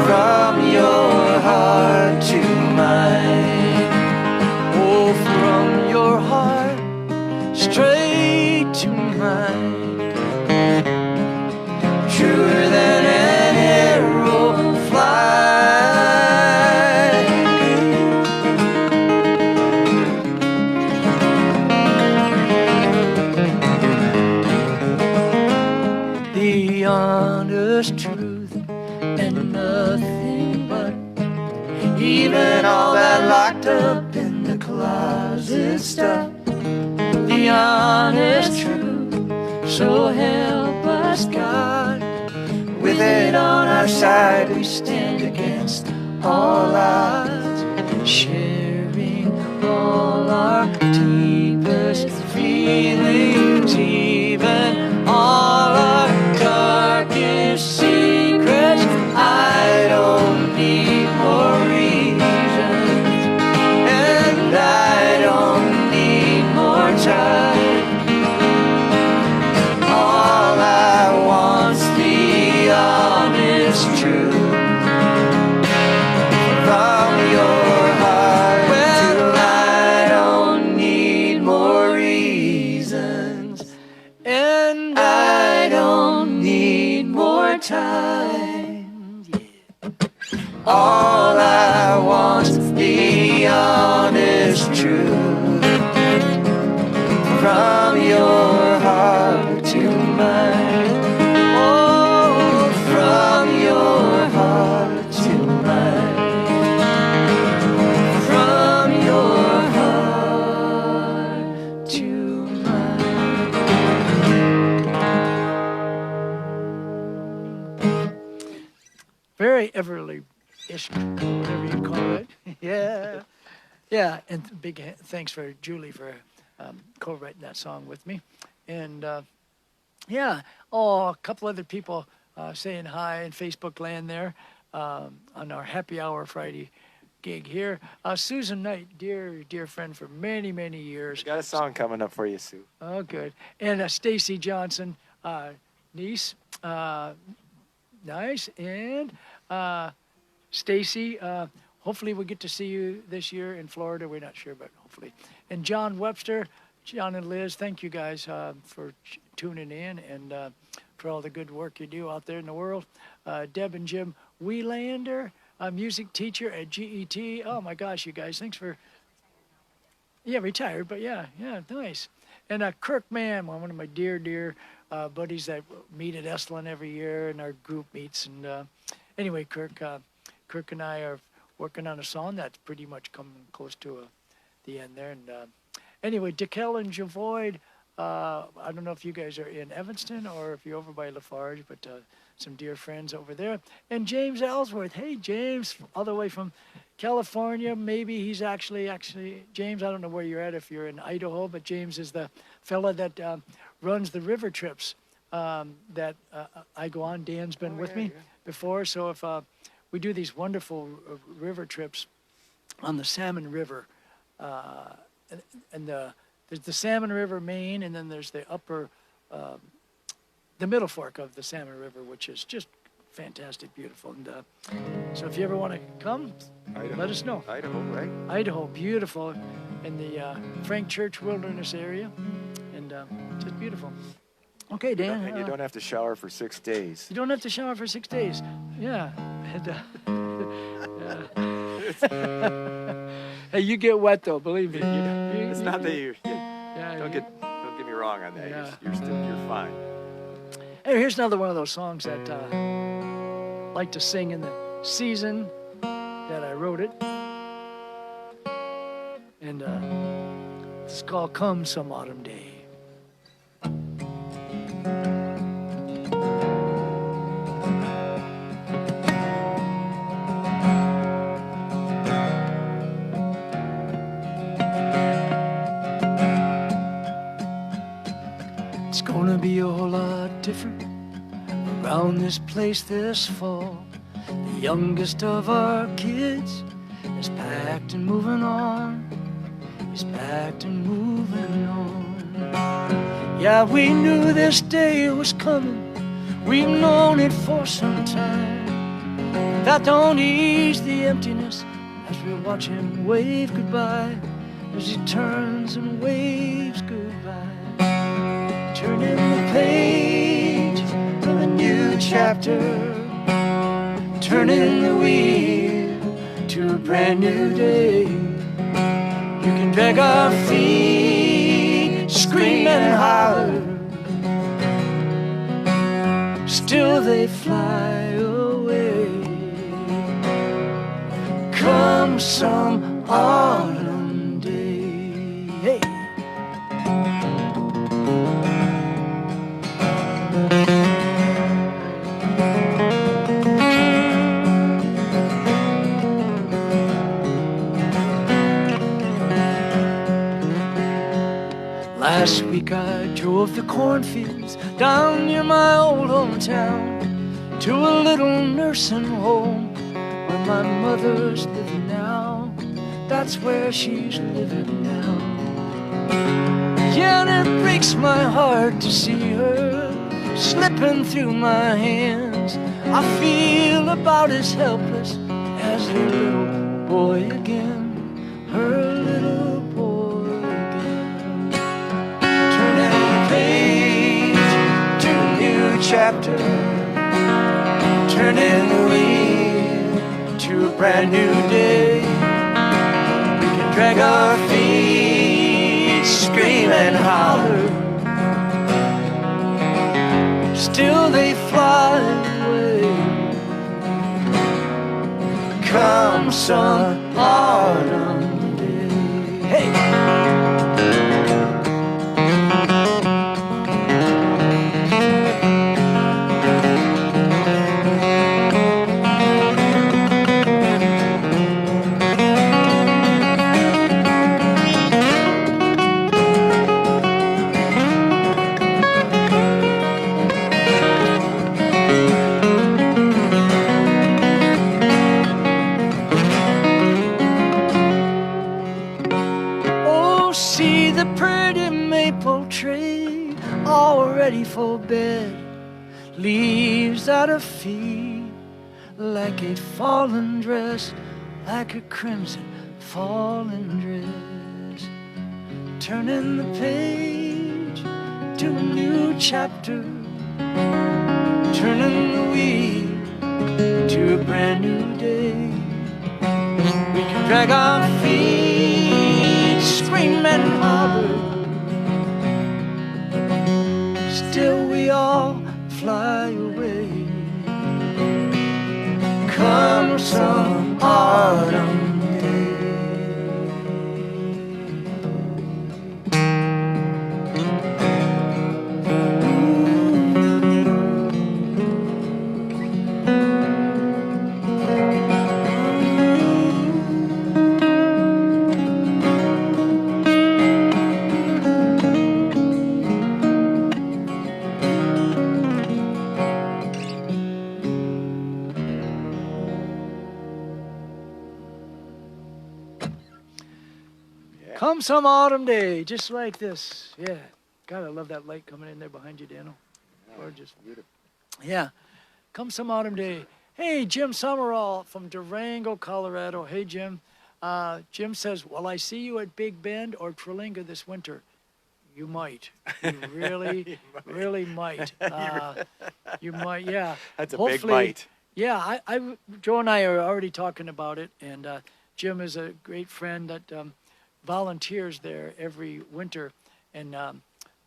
from your heart to mine. Oh, from your heart straight to mine. Truer than an arrow flies. The honest truth and nothing but, even all that locked up in the closet stuff. The honest truth, so help us God. With it on our side, we stand against all odds, sharing all our deepest feelings, even all our time. Yeah. All I want's the honest truth from your heart to mine. Oh, From your heart to mine. From your heart to mine. Very Everly-ish, whatever you call it. Yeah. Yeah, and big thanks for Julie for co-writing that song with me. And yeah, a couple other people saying hi in Facebook land there on our happy hour Friday gig here. Susan Knight, dear friend for many, many years. Got a song coming up for you, Sue. Oh, good. And Stacy Johnson, niece, nice. And Stacy, hopefully we'll get to see you this year in Florida. We're not sure, but hopefully. And John Webster, John and Liz, thank you guys for tuning in and for all the good work you do out there in the world. Deb and Jim Welander, a music teacher at GET. Oh my gosh, you guys, thanks for, yeah, retired, but yeah, nice. And Kirk Mann, one of my dear buddies that meet at Esalen every year and our group meets. And anyway, Kirk and I are working on a song that's pretty much coming close to the end there. And anyway, DeKel and Javoid, I don't know if you guys are in Evanston or if you're over by Lafarge, but some dear friends over there. And James Ellsworth. Hey, James, all the way from California. Maybe he's actually, James, I don't know where you're at if you're in Idaho, but James is the fella that runs the river trips that I go on. Dan's been with me before. So if we do these wonderful river trips on the Salmon River, and there's the Salmon River main, and then there's the upper, the middle fork of the Salmon River, which is just fantastic, beautiful. And so if you ever want to come, let us know. Idaho, right? Idaho, beautiful, in the Frank Church Wilderness area, and just beautiful. Okay, Dan. And you don't have to shower for 6 days. You don't have to shower for 6 days. Yeah. Hey, you get wet though, believe me. It's not that you Yeah, don't get me wrong on that. Yeah. You're fine. Hey, here's another one of those songs that I like to sing in the season that I wrote it. And it's called Come Some Autumn Day. It's gonna be a whole lot different around this place this fall. The youngest of our kids is packed and moving on. He's packed and moving on. Yeah, we knew this day was coming. We've known it for some time. That don't ease the emptiness as we watch him wave goodbye, as he turns and waves goodbye. Turning the page of a new chapter, turning the wheel to a brand new day. You can drag our feet, scream and holler, still they fly away. Come some autumn day. Hey. Last week I drove the cornfields down near my old hometown to a little nursing home where my mother's living now. That's where she's living now. Yeah, and it breaks my heart to see her slipping through my hands. I feel about as helpless as her little boy again, her little boy again. Turning the page to a new chapter, turning the wheel to a brand new day. We can drag our feet, scream and holler. Still they fly away. Come some autumn day. Hey! See the pretty maple tree all ready for bed. Leaves at her feet like a fallen dress, like a crimson fallen dress. Turning the page to a new chapter, turning the wheel to a brand new day. We can drag our feet, scream and holler. Still we all fly away. Come some autumn day. Come some autumn day, just like this. Yeah. God, I love that light coming in there behind you, Daniel. Gorgeous. Beautiful. Yeah. Come some autumn day. Hey, Jim Summerall from Durango, Colorado. Hey, Jim. Jim says, will I see you at Big Bend or Trillinga this winter? You might. You really, really might. You might, yeah. That's a Hopefully, big might. Yeah, Joe and I are already talking about it, and Jim is a great friend that volunteers there every winter, and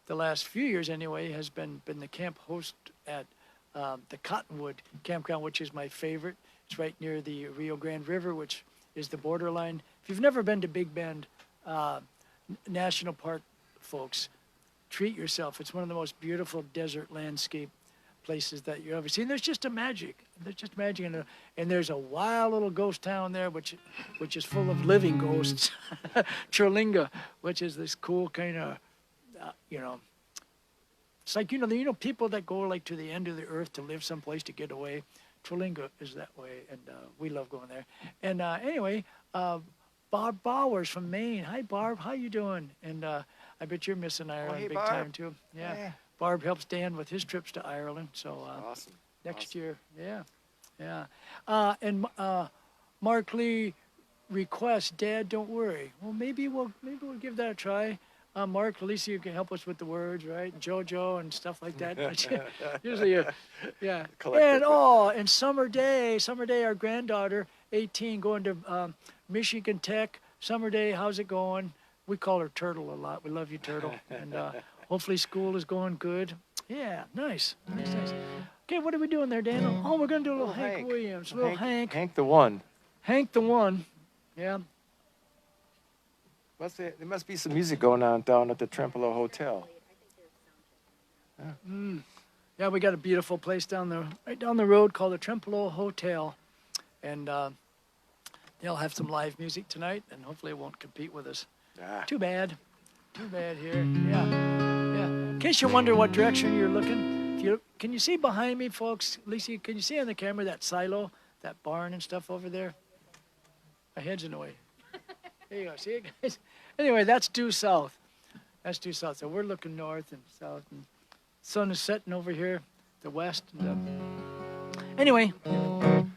the last few years anyway has been the camp host at the Cottonwood Campground, which is my favorite. It's right near the Rio Grande River, which is the borderline. If you've never been to Big Bend National Park, folks, treat yourself. It's one of the most beautiful desert landscape places that you ever seen. There's just a magic. There's just magic, and there's a wild little ghost town there, which is full of living ghosts. Trillinga, which is this cool kind of, it's like people that go like to the end of the earth to live someplace to get away. Trillinga is that way, and we love going there. And anyway, Barb Bowers from Maine. Hi, Barb. How you doing? And I bet you're missing Ireland big Barb. time too. Yeah. Barb helps Dan with his trips to Ireland. So Awesome. next year, yeah. And Mark Lee requests, Dad, don't worry. Well, maybe we'll give that a try. Mark, at least you can help us with the words, right? JoJo and stuff like that. Usually, yeah. And Summer Day, our granddaughter, 18, going to Michigan Tech. Summer Day, how's it going? We call her Turtle a lot. We love you, Turtle. And hopefully school is going good. Yeah, nice. Okay, what are we doing there, Daniel? Oh, we're going to do a little Hank Williams. Little Hank. Hank the One. Hank the One. Yeah. There must be some music going on down at the Trempolo Hotel. Yeah, we got a beautiful place right down the road called the Trempolo Hotel. And they'll have some live music tonight, and hopefully it won't compete with us. Too bad here. Yeah. In case you wonder what direction you're looking, can you see behind me, folks? Lisa, can you see on the camera that silo, that barn and stuff over there? My head's in the way. There you go. See it, guys? Anyway, that's due south. So we're looking north and south, and sun is setting over here, the west. And, anyway,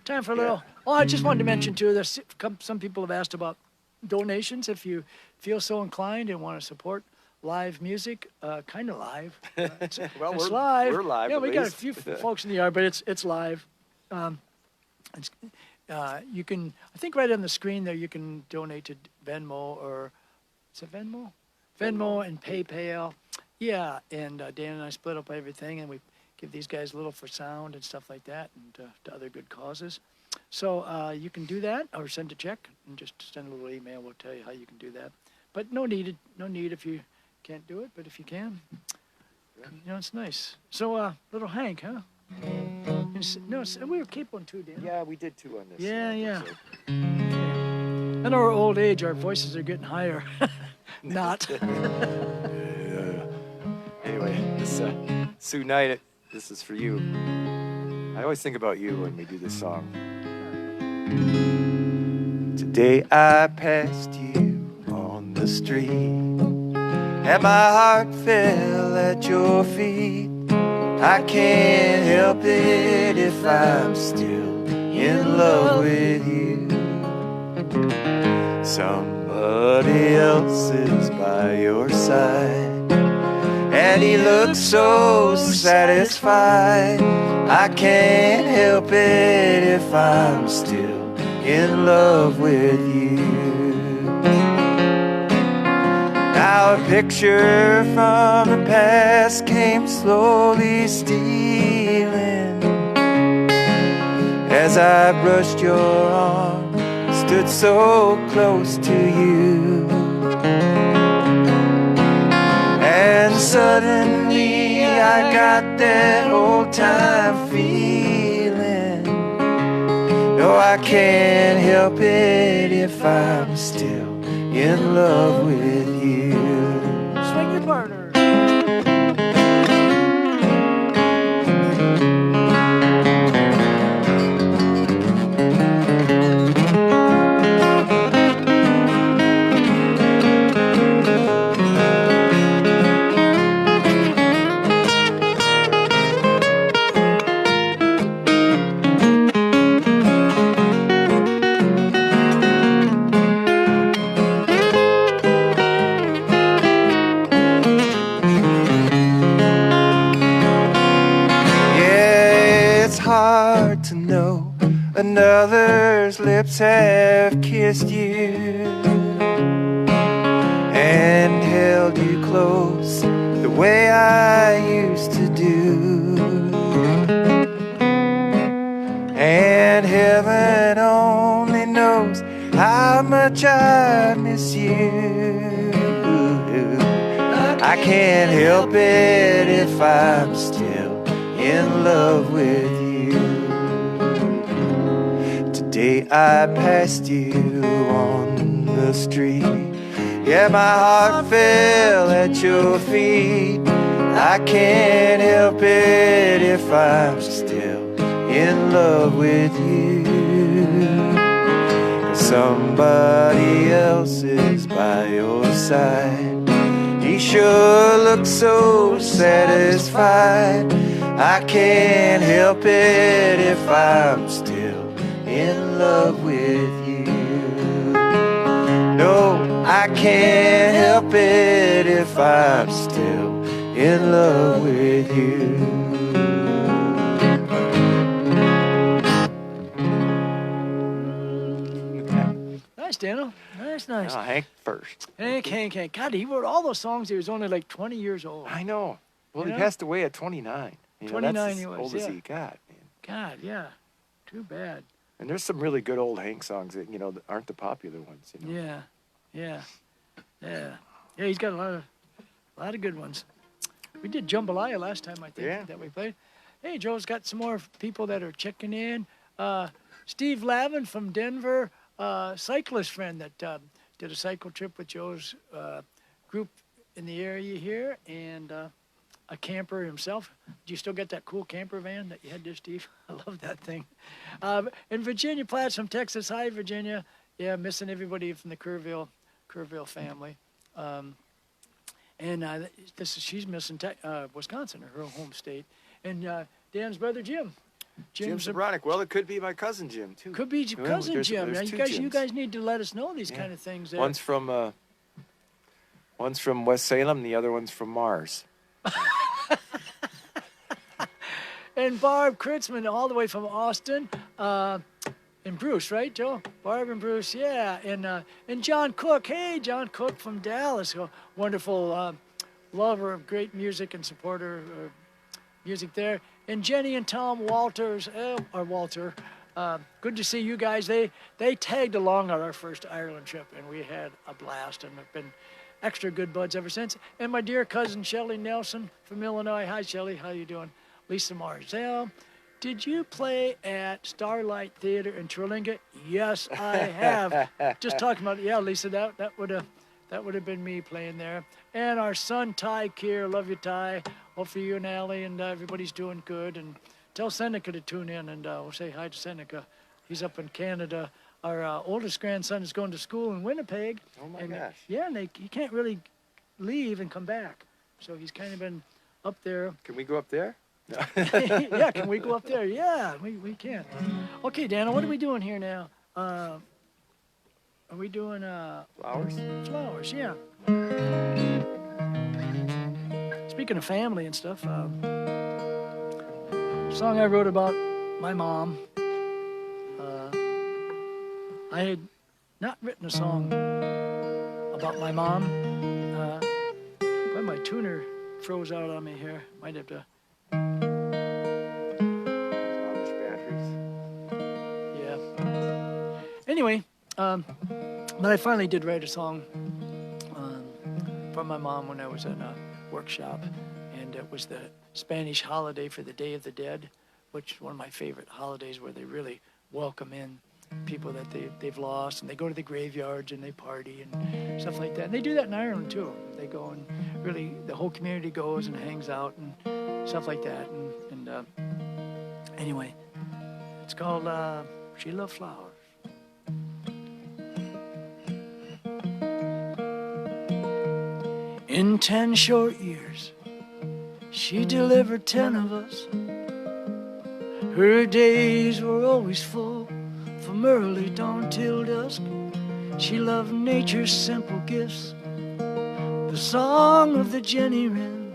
time for a little. Oh, I just wanted to mention too. There's some people have asked about donations. If you feel so inclined and want to support live music, kind of live. It's live. We're live. Yeah, at we got a least. few folks in the yard, but it's live. You can, I think right on the screen there, you can donate to Venmo or, is it Venmo? Venmo and PayPal. Yeah, and Dan and I split up everything, and we give these guys a little for sound and stuff like that, and to other good causes. So you can do that, or send a check, and just send a little email. We'll tell you how you can do that. But no need if you can't do it. But if you can, it's nice. So little Hank, huh? No, we were keep one too, Dan. Yeah, we did 2 on this. Yeah. In our old age, our voices are getting higher. Not. Anyway, this Sue Knight, this is for you. I always think about you when we do this song. Today I passed you on the street, and my heart fell at your feet. I can't help it if I'm still in love with you. Somebody else is by your side, and he looks so satisfied. I can't help it if I'm still in love with you. Now a picture from the past came slowly stealing as I brushed your arm, stood so close to you. And suddenly I got that old time feeling. No, I can't help it if I'm still in love with you. Swing your partner. Hard to know another's lips have kissed you and held you close the way I used to do. And heaven only knows how much I miss you. I can't help it if I'm still in love with you. Today I passed you on the street, yeah, my heart fell at your feet. I can't help it if I'm still in love with you. Somebody else is by your side, he sure looks so satisfied. I can't help it if I'm still in love with you. No, I can't help it if I'm still in love with you. Nice, Daniel. Nice. Hank first. Hank. God, he wrote all those songs. He was only like 20 years old. I know. Well, You he know? passed away at 29. 29 that's he as was, old as yeah. he got, man. God, yeah. Too bad. And there's some really good old Hank songs that, that aren't the popular ones, Yeah, he's got a lot of good ones. We did Jambalaya last time, I think, that we played. Hey, Joe's got some more people that are checking in. Steve Lavin from Denver, cyclist friend that did a cycle trip with Joe's group in the area here, and a camper himself. Do you still get that cool camper van that you had there, Steve? I love that thing. And Virginia Platts from Texas. Hi, Virginia. Yeah, missing everybody from the Kerrville family. And she's missing Wisconsin, her home state. And Dan's brother Jim. Jim Sebranek. Well, it could be my cousin Jim too. Could be cousin Jim. Now you guys need to let us know these kind of things. One's from West Salem, the other one's from Mars. And Barb Kritzman, all the way from Austin. And Bruce, right, Joe? Barb and Bruce, yeah. And John Cook. Hey, John Cook from Dallas. A wonderful lover of great music and supporter of music there. And Jenny and Tom Walters, or Walter. Good to see you guys. They tagged along on our first Ireland trip, and we had a blast, and have been extra good buds ever since. And my dear cousin Shelley Nelson from Illinois. Hi, Shelley. How you doing? Lisa Marzell. Did you play at Starlight Theater in Terwilliger? Yes, I have. Just talking about it. Yeah, Lisa, that would have been me playing there. And our son Ty Keir, love you, Ty. Hopefully you and Allie and everybody's doing good. And tell Seneca to tune in, and we'll say hi to Seneca. He's up in Canada. Our oldest grandson is going to school in Winnipeg. Oh my gosh. Yeah, and he can't really leave and come back, so he's kind of been up there. Can we go up there? Yeah, can we go up there? Yeah, we can. Okay, Dana, what are we doing here now? Are we doing Flowers? Flowers, yeah. Speaking of family and stuff, song I wrote about my mom. I had not written a song about my mom, but my tuner froze out on me here. Might have to. Anyway, but I finally did write a song for my mom when I was in a workshop, and it was the Spanish holiday for the Day of the Dead, which is one of my favorite holidays, where they really welcome in people that they've lost, and they go to the graveyards and they party and stuff like that. And they do that in Ireland too. They go and really, the whole community goes and hangs out and stuff like that. And anyway, it's called She Loved Flowers. In 10 short years, she delivered 10 of us. Her days were always full, from early dawn till dusk. She loved nature's simple gifts, the song of the Jenny Wren.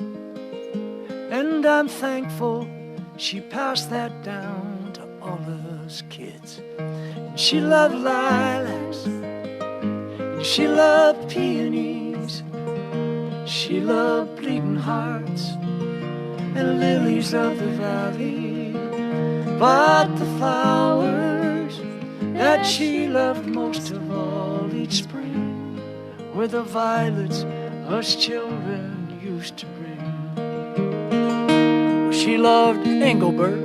And I'm thankful she passed that down to all us kids. And she loved lilacs, and she loved peonies. She loved bleeding hearts and lilies of the valley. But the flowers that she loved most of all each spring were the violets us children used to bring. She loved Engelbert,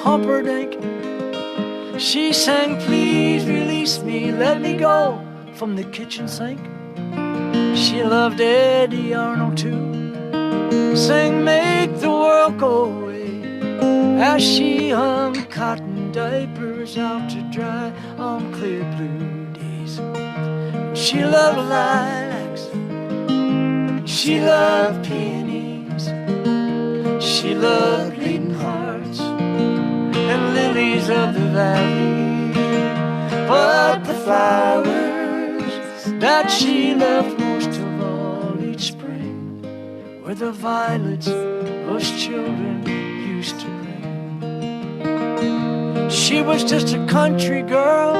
Humperdinck. She sang, please release me, let me go from the kitchen sink. She loved Eddie Arnold too, sang make the world go away, as she hung cotton diapers out to dry on clear blue days. She loved lilacs, she loved peonies, she loved bleeding hearts and lilies of the valley. But the flowers that she loved most of all each spring were the violets us children used to bring. She was just a country girl,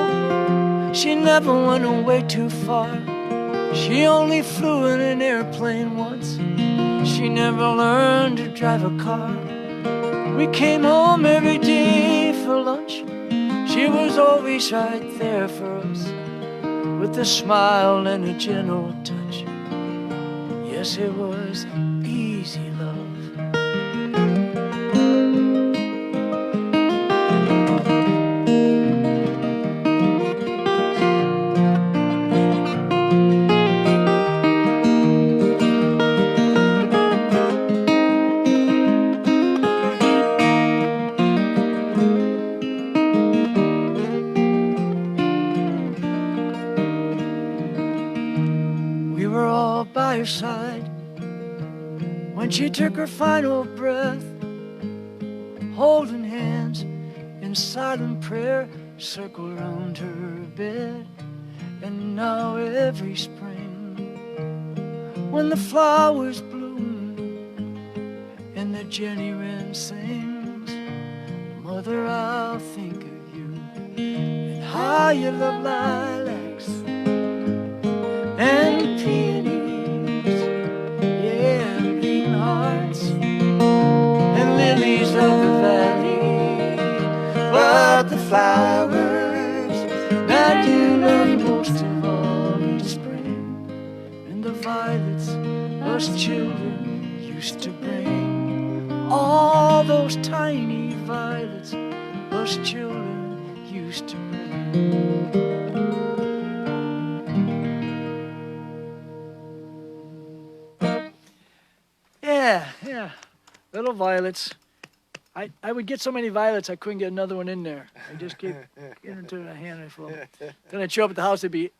she never went away too far. She only flew in an airplane once, she never learned to drive a car. We came home every day for lunch, she was always right there for us, with a smile and a gentle touch. Yes, it was easy love. By her side when she took her final breath, holding hands in silent prayer, circle around her bed. And now every spring, when the flowers bloom and the Jenny Wren sings, Mother, I'll think of you, and how you love lilacs and peonies, yeah, bleeding hearts and lilies of the valley. But the flowers that you love most of all each spring, and the violets us children used to bring, all those tiny violets us children used to bring. Yeah, little violets. I would get so many violets I couldn't get another one in there. I just keep getting into a handful. Then I'd show up at the house, there'd be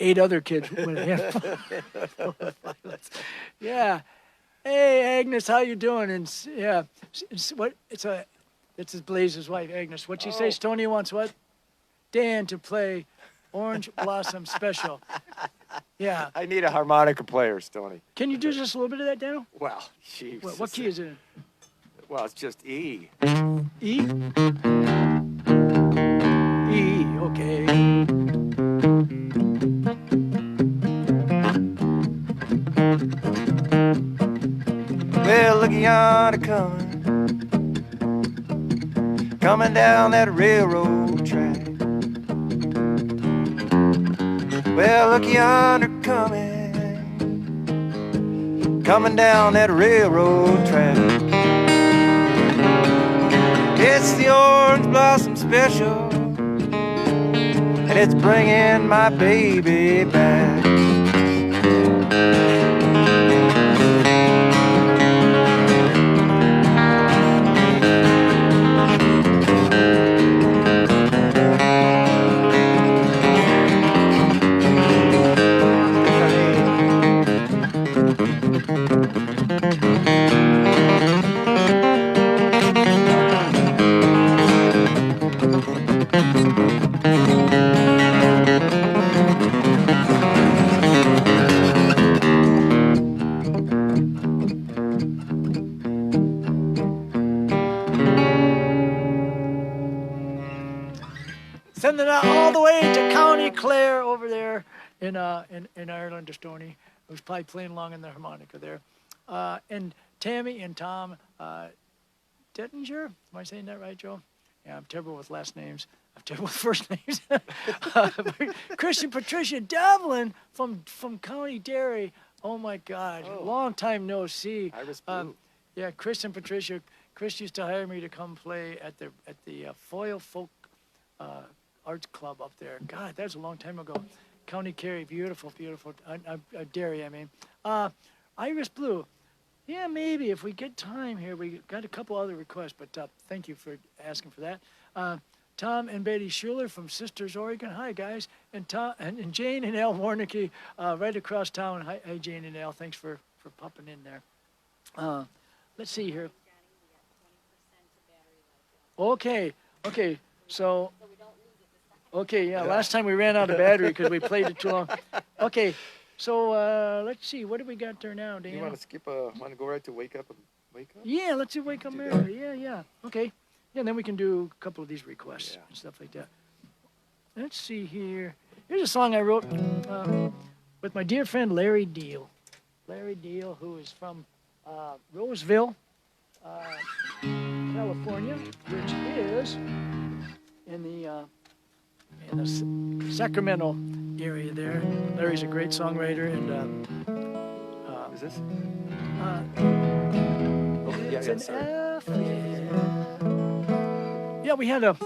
8 other kids with a handful of violets. Yeah. Hey, Agnes, how you doing? And yeah, it's Blaze's wife, Agnes. What'd she say? Stoney wants what? Dan to play Orange Blossom Special. Yeah. I need a harmonica player, Stoney. Can you do just a little bit of that, Daniel? Well, jeez. What key is it in? Well, it's just E. E? E, okay. Well, look yonder coming down that railroad track. Well, look yonder coming down that railroad track. It's the Orange Blossom Special, and it's bringing my baby back. Sending out all the way to County Clare over there in Ireland to Stoney, who's probably playing along in the harmonica there. And Tammy and Tom Dettinger, am I saying that right, Joe? Yeah, I'm terrible with last names. I'm terrible with first names. Christian Patricia Devlin from County Derry. Oh my God, long time no see. Iris Blue. Yeah, Chris and Patricia. Chris used to hire me to come play at the Foyle Folk Arts Club up there. God, that was a long time ago. County Kerry, beautiful. Derry, I mean. Iris Blue. Yeah, maybe if we get time here. We got a couple other requests, but thank you for asking for that. Tom and Betty Schuler from Sisters, Oregon. Hi, guys. And Tom and Jane and Al Warnicki right across town. Hi, Jane and Al. Thanks for popping in there. Let's see here. Okay. So. Okay, yeah, last time we ran out of battery because we played it too long. Okay, so let's see, what do we got there now, Dan? You want to want to go right to Wake Up and Wake Up? Yeah, let's do Wake Up Mary. Yeah. Okay. Yeah, and then we can do a couple of these requests and stuff like that. Let's see here. Here's a song I wrote with my dear friend Larry Deal. Larry Deal, who is from Roseville, California, which is in the Sacramento area there. Larry's a great songwriter, and is this? It's an F. Yeah, we had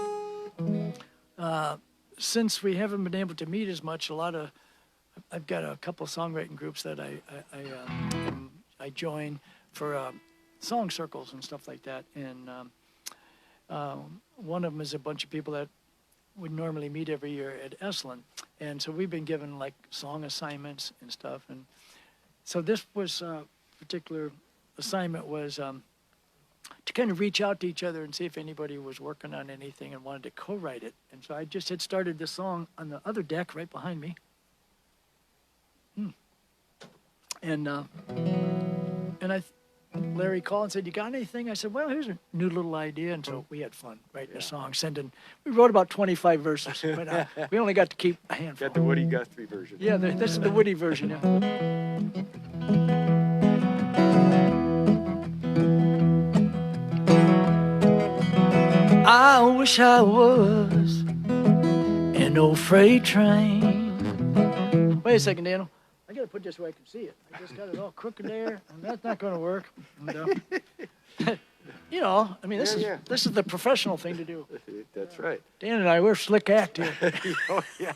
since we haven't been able to meet as much, I've got a couple songwriting groups that I join for song circles and stuff like that, and one of them is a bunch of people that would normally meet every year at Esalen. And so we've been given like song assignments and stuff. And so this was particular assignment was to kind of reach out to each other and see if anybody was working on anything and wanted to co-write it. And so I just had started this song on the other deck right behind me. And Larry called and said, "You got anything?" I said, "Well, here's a new little idea." And so we had fun writing a song, we wrote about 25 verses, but we only got to keep a handful. Got the Woody Guthrie version. Yeah, this is the Woody version. Yeah. I wish I was an old freight train. Wait a second, Daniel. I gotta put this where I can see it. I just got it all crooked there, and that's not gonna work. And, you know, I mean, this is the professional thing to do. That's right. Dan and I, we're slick act here. Oh, yeah.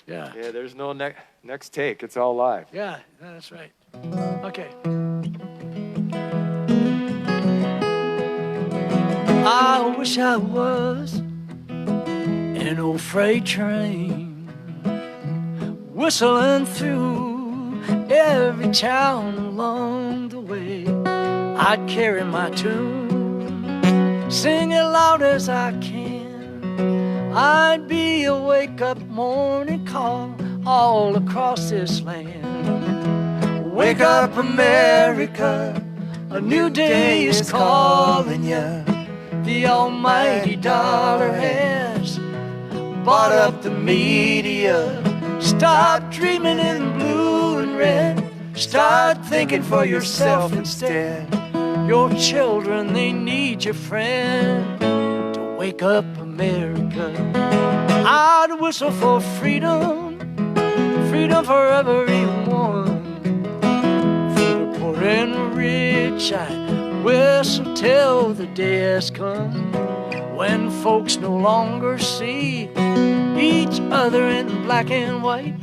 Yeah. Yeah, there's no next take. It's all live. Yeah, that's right. Okay. I wish I was an old freight train, whistling through every town along the way. I'd carry my tune, sing it loud as I can. I'd be a wake-up morning call all across this land. Wake up, America, a new day is calling ya. The almighty dollar has bought up the media. Stop dreaming in blue and red. Start thinking for yourself instead. Your children, they need your friend to wake up America. I'd whistle for freedom, freedom for everyone. For the poor and rich, I'd whistle till the day has come, when folks no longer see each other in black and white,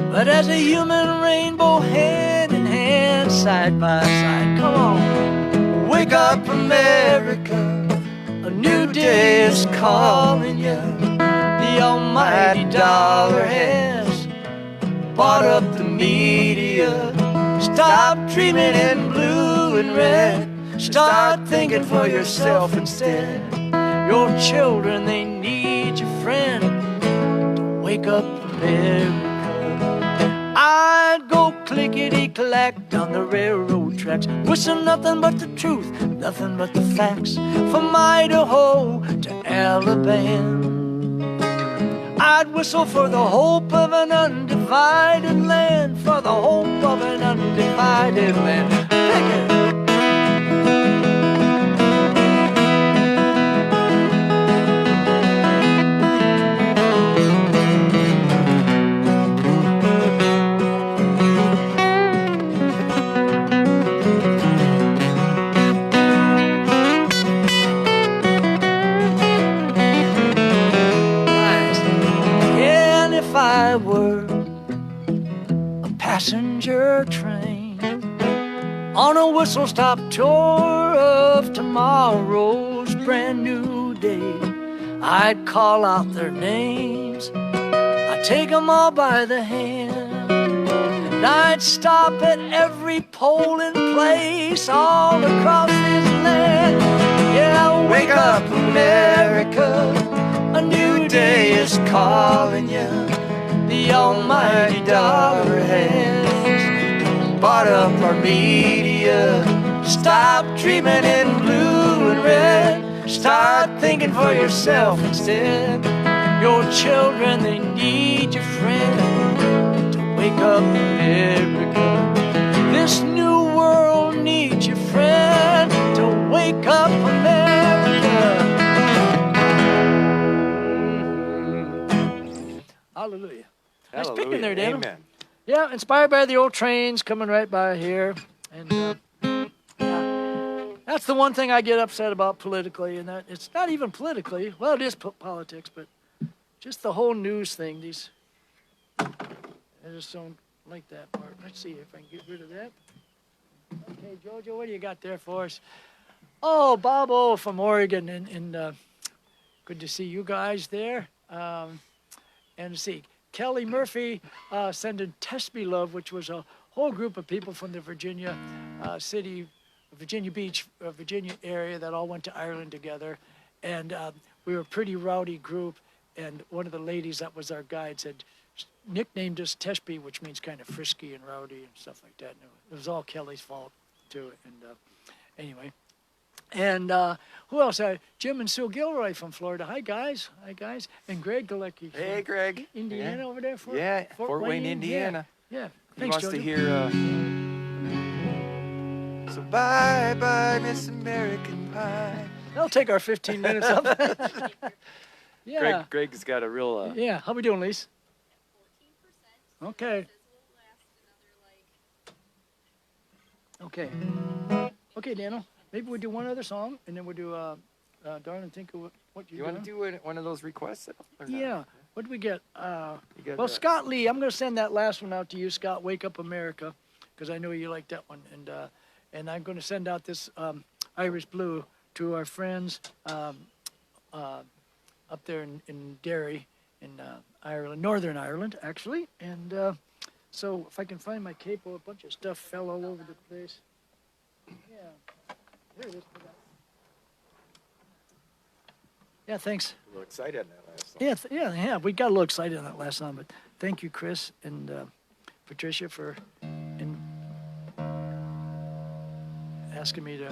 but as a human rainbow, hand in hand, side by side. Come on, wake up America, a new day is calling you. The almighty dollar has bought up the media. Stop dreaming in blue and red. Start thinking for yourself instead. Your children, they need your friend to wake up America. I'd go clickety-clack down the railroad tracks, whistle nothing but the truth, nothing but the facts, from Idaho to Alabama. I'd whistle for the hope of an undivided land, for the hope of an undivided land. Take it. I were a passenger train on a whistle-stop tour of tomorrow's brand new day, I'd call out their names, I'd take them all by the hand, and I'd stop at every polling place all across this land. Yeah, wake up America, a new day is calling you. The almighty dollar has bought up our media. Stop dreaming in blue and red. Start thinking for yourself instead. Your children, they need your friend to wake up America. This new world needs your friend to wake up America. Hallelujah. Nice picking there, Dan. Amen. Yeah, inspired by the old trains coming right by here. And yeah, that's the one thing I get upset about politically, and that it's not even politically. Well, it is politics, but just the whole news thing. I just don't like that part. Let's see if I can get rid of that. Okay, Jojo, what do you got there for us? Oh, Bobo from Oregon, and good to see you guys there. And see, Kelly Murphy sending Tespy Love, which was a whole group of people from the Virginia Virginia Beach, Virginia area that all went to Ireland together. And we were a pretty rowdy group. And one of the ladies that was our guide said, nicknamed us Tespy, which means kind of frisky and rowdy and stuff like that. And it was all Kelly's fault. too. And anyway, and who else? Jim and Sue Gilroy from Florida. Hi guys, and Greg Galecki. Hey, Greg. Indiana over there. Fort Wayne, Indiana. Yeah. He Thanks, wants Jojo. to hear. So bye bye, Miss American Pie. That'll take our 15 minutes up. Yeah. Greg's got a real. Yeah. How we doing, Lise? 14%. Okay. Okay. Okay, Daniel. Maybe we'll do one other song, and then we'll do, darling, think of what you want to do one of those requests? Or not? Yeah. What did we get? Well, Scott Lee, I'm going to send that last one out to you, Scott, Wake Up America, because I know you like that one. And I'm going to send out this Irish Blue to our friends up there in Derry, in Ireland, Northern Ireland, actually. And so if I can find my capo, a bunch of stuff fell all over the place. Yeah. There it is. Yeah, thanks. A little excited on that last song. Yeah. We got a little excited on that last song, but thank you, Chris and Patricia, for asking me to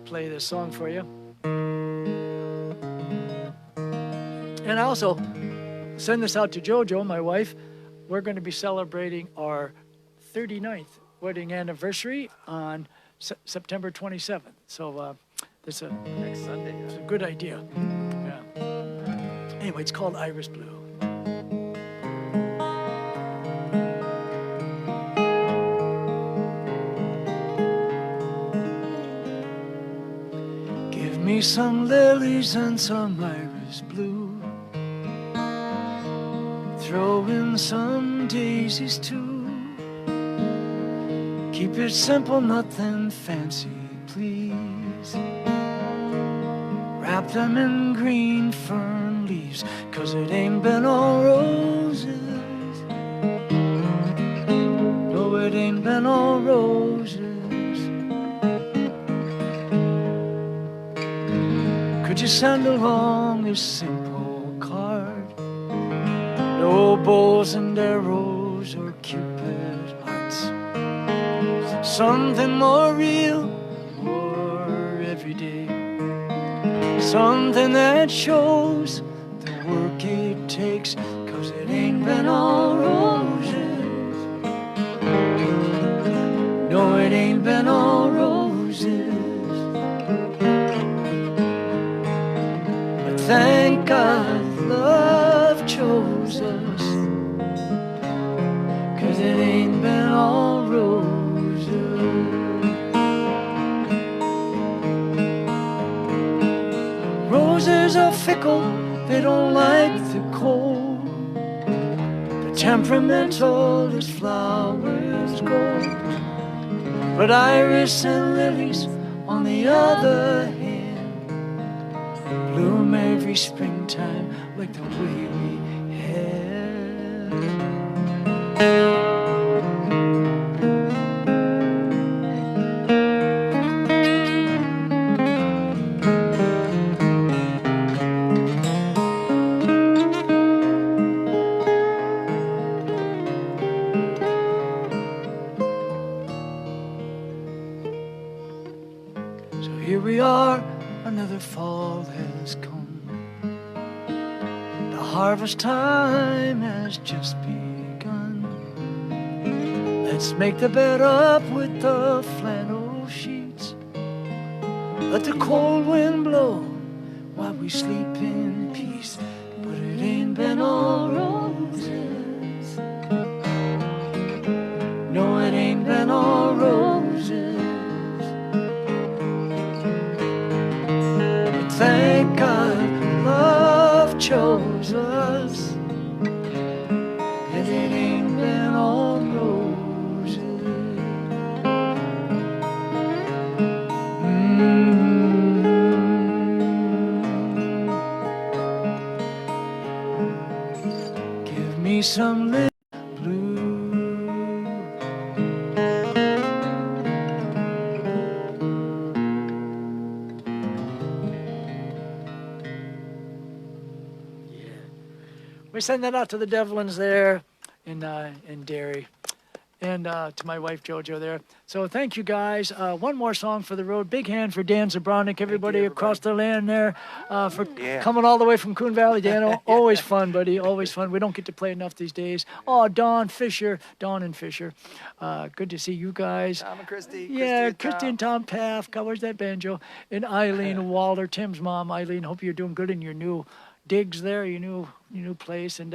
play this song for you. And I also send this out to JoJo, my wife. We're going to be celebrating our 39th wedding anniversary on September 27th. So it's Next Sunday. it's a good idea. Yeah. Anyway, it's called Irish Blue. Give me some lilies and some iris blue. Throw in some daisies too. Keep it simple, nothing fancy, please. Wrap them in green fern leaves, 'cause it ain't been all roses. No, it ain't been all roses. Could you send along a simple card? No bows and arrows or Cupid hearts. Something more real, more everyday. Something that shows the work it takes, 'cause it ain't been all roses. No, it ain't been all roses. But thank God love chose us, 'cause it ain't been all roses. Roses are fickle, they don't like the cold, but temperamental as flowers gold. But iris and lilies, on the other hand, bloom every springtime like the way we had. So here we are, another fall has come. The harvest time has just begun. Let's make the bed up with the flannel sheets. Let the cold wind blow while we sleep in peace. But it ain't been all roses. No, it ain't been all roses. But thank God love chose us, and it ain't been all roses. Give me some blue. We send that out to the Devlins there in Derry, and to my wife JoJo there. So thank you guys. One more song for the road. Big hand for Dan Sebranek, everybody across the land there, for coming all the way from Coon Valley. Dan, always fun, buddy. Always fun. We don't get to play enough these days. Oh, Dawn and Fisher. Good to see you guys. Tom and Christy. Yeah, Christy and Tom Paff. God, where's that banjo? And Eileen Walder, Tim's mom. Eileen, hope you're doing good in your new digs there, your new place. And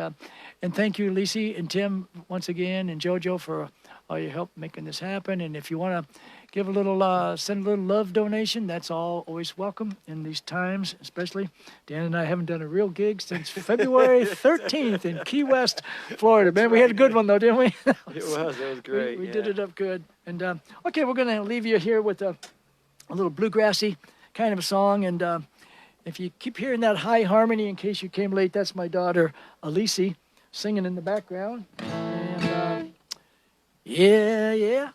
thank you, Lisi and Tim, once again, and JoJo for all your help making this happen. And if you want to give a little, send a little love donation, that's always welcome in these times, especially. Dan and I haven't done a real gig since February 13th in Key West, Florida. Man, we had a good one, though, didn't we? It was great. We did it up good. And, okay, we're going to leave you here with a little bluegrassy kind of a song. And if you keep hearing that high harmony, in case you came late, that's my daughter, Alicia, singing in the background. And, yeah.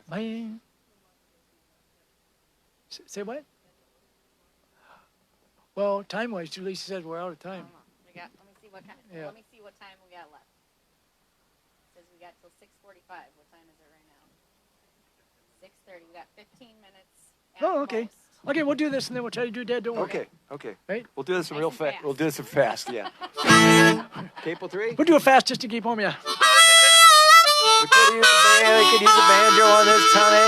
Man. Say what? Well, time-wise, Lisa said we're out of time. Let me see what time we got left. It says we got till 6:45. What time is it right now? 6:30. We got 15 minutes. Oh, okay. Most. Okay, we'll do this and then we'll try to do Dead Don't Worry. Okay. Right? We'll do this Nice real fast. We'll do this fast, yeah. Cable 3? We'll do it fast just to keep home, yeah. We could use a banjo on this, Tommy.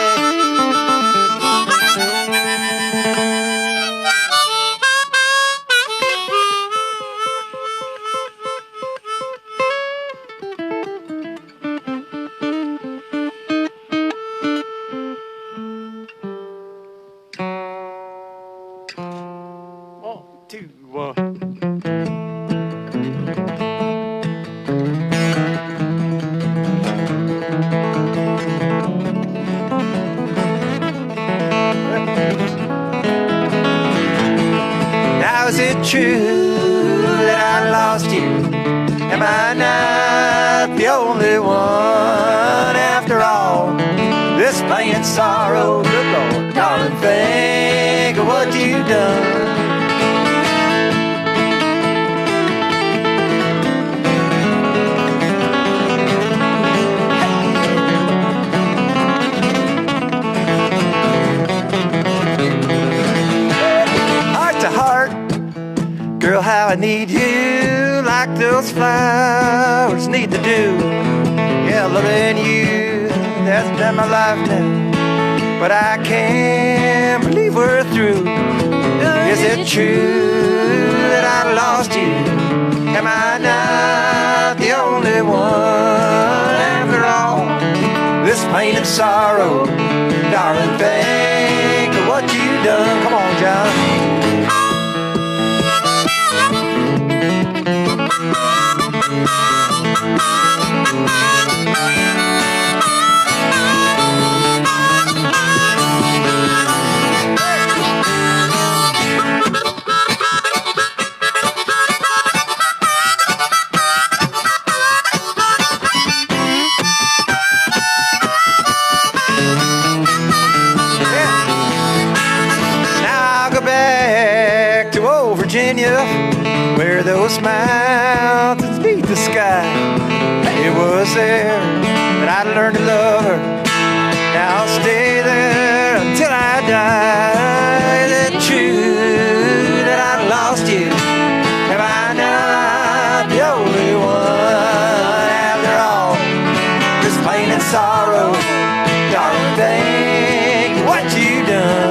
True that I lost you. Am I not the only one after all? This pain and sorrow, good Lord, darling, think of what you've done. Heart to heart, girl, how I need you, like those flowers need to do. Yeah, loving you, that's been my life now, but I can't believe we're through. Is it true that I lost you? Am I not the only one after all? This pain and sorrow, darling, think of what you've done. Come on, John. Where those mountains meet the sky. It was there that I learned to love her. Now I'll stay there until I die. Is it true that I lost you? Am I not the only one after all? This pain and sorrow, darling, think what you done.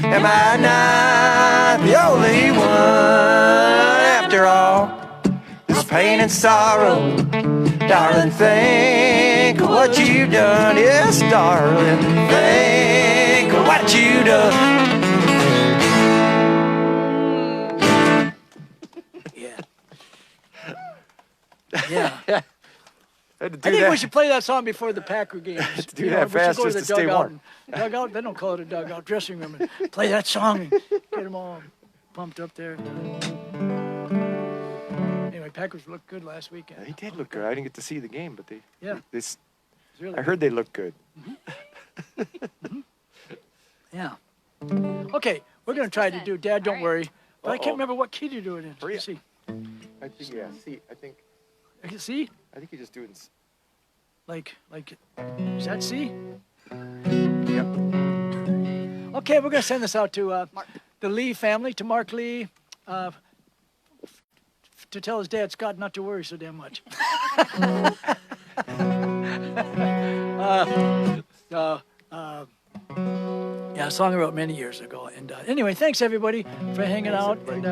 Am I not the only one after all? This pain and sorrow, darling, think of what you've done. Yes, darling, think of what you've done. Yeah. Had to do I think that. we should play that song before the Packer games. Do that fast just to stay warm. Dugout, they don't call it a dugout, dressing room. And play that song and get them all pumped up there. Anyway, Packers looked good last weekend. They did look good. I didn't get to see the game, but Really I heard they looked good. Yeah. Okay, we're going to try to do, Dad, don't worry. But I can't remember what key to do it in. Hurry Let's see. I think, yeah, see, I think See? you just do it in... Like, is that C? Yep. Okay, we're going to send this out to the Lee family, to Mark Lee, to tell his dad, Scott, not to worry so damn much. Yeah, a song I wrote many years ago. And anyway, thanks everybody for hanging out. And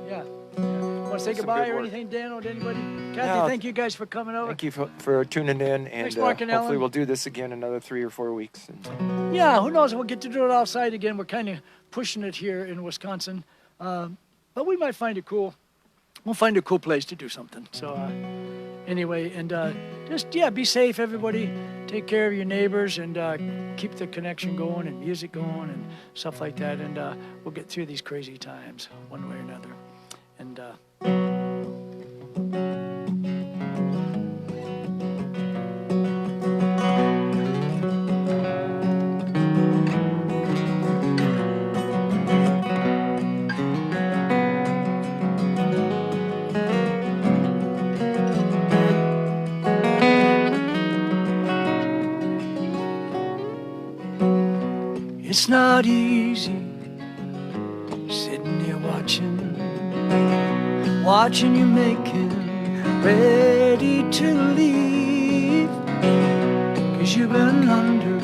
yeah. Want to say goodbye or anything, Dan, or to anybody? Kathy, thank you guys for coming over. Thank you for tuning in, and Thanks, Mark and hopefully Ellen. we'll do this again another 3 or 4 weeks. And Yeah, who knows? We'll get to do it outside again. We're kind of pushing it here in Wisconsin. But we might find it cool. We'll find a cool place to do something. So anyway, and just, be safe, everybody. Take care of your neighbors and keep the connection going and music going and stuff like that. And we'll get through these crazy times one way or another. And it's not easy sitting here watching you making ready to leave, 'cause you've been under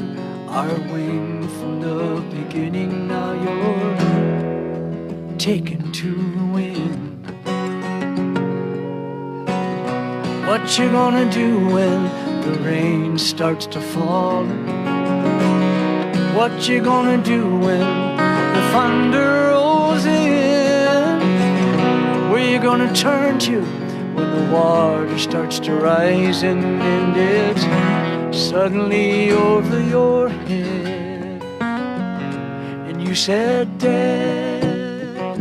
our wing from the beginning. Now you're taken to the wind. What you gonna do when the rain starts to fall? What you gonna do when the thunder rolls in? Where you gonna turn to when the water starts to rise and it's suddenly over your head? And you said, Dad,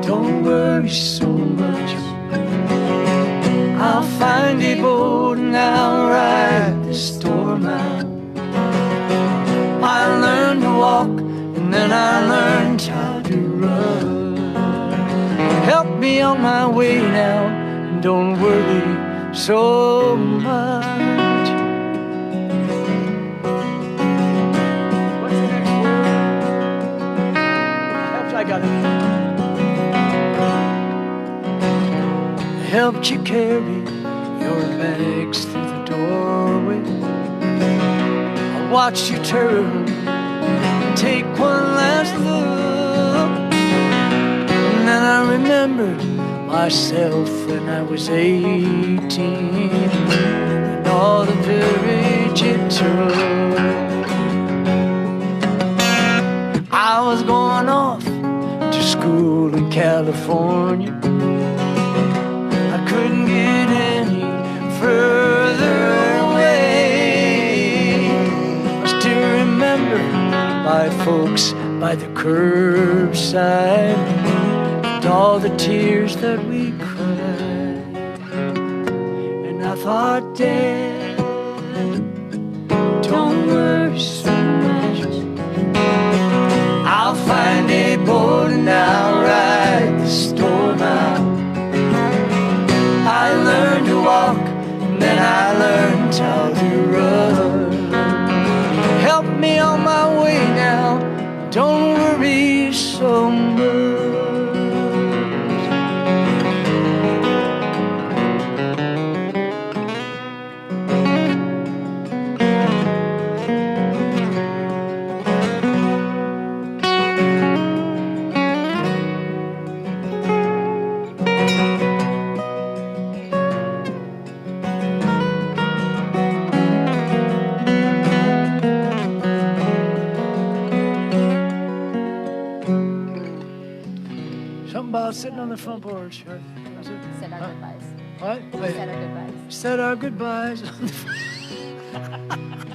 don't worry so much. I'll find a boat and I'll ride the storm out. I learned to walk, and then I learned how to run. Help me on my way now, and don't worry so much. What's the next word? I got it. Helped you carry your bags through the doorway. Watched you turn, take one last look, and then I remembered myself when I was 18, and all the courage it took. I was going off to school in California. I couldn't get any further away. My folks by the curbside, and all the tears that we cried. And I thought, Dad, don't worry so much. I'll find a boat and I'll ride the storm out. I learned to walk, and then I learned how to run. Help me on my way now, don't worry so much. Sitting on the front porch, right? Said our goodbyes. What? Said our goodbyes. Said our goodbyes.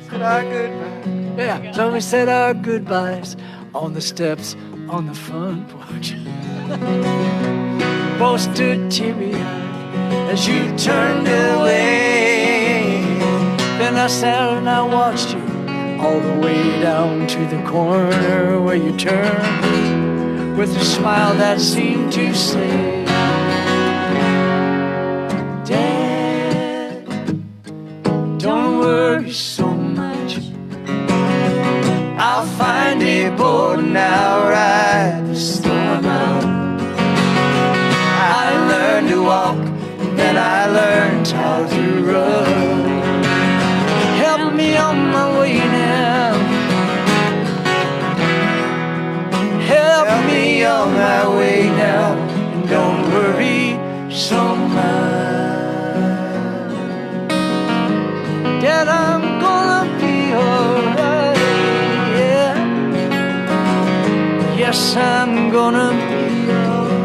Said our goodbye. Yeah, so we said our goodbyes on the steps on the front porch. Both stood teary-eyed as you turned away. Then I sat and I watched you all the way down to the corner where you turned with a smile that seemed to say, Dad, don't worry so much. I'll find a boat and I'll ride the storm out. I learned to walk, then I learned how to run. Help me on my way now. Help me on my way now. And don't worry so much. Dad, I'm gonna be alright, yeah. Yes, I'm gonna be alright.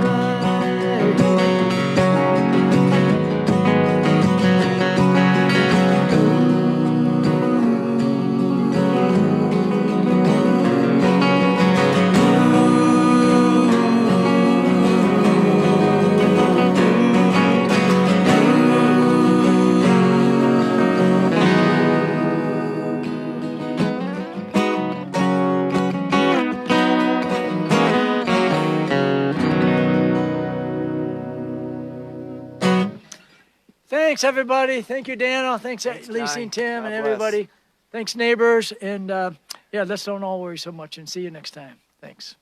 Thanks, everybody. Thank you, Daniel. Thanks, Lisa and Tim, and everybody. Thanks, neighbors. And yeah, let's don't all worry so much, and see you next time. Thanks.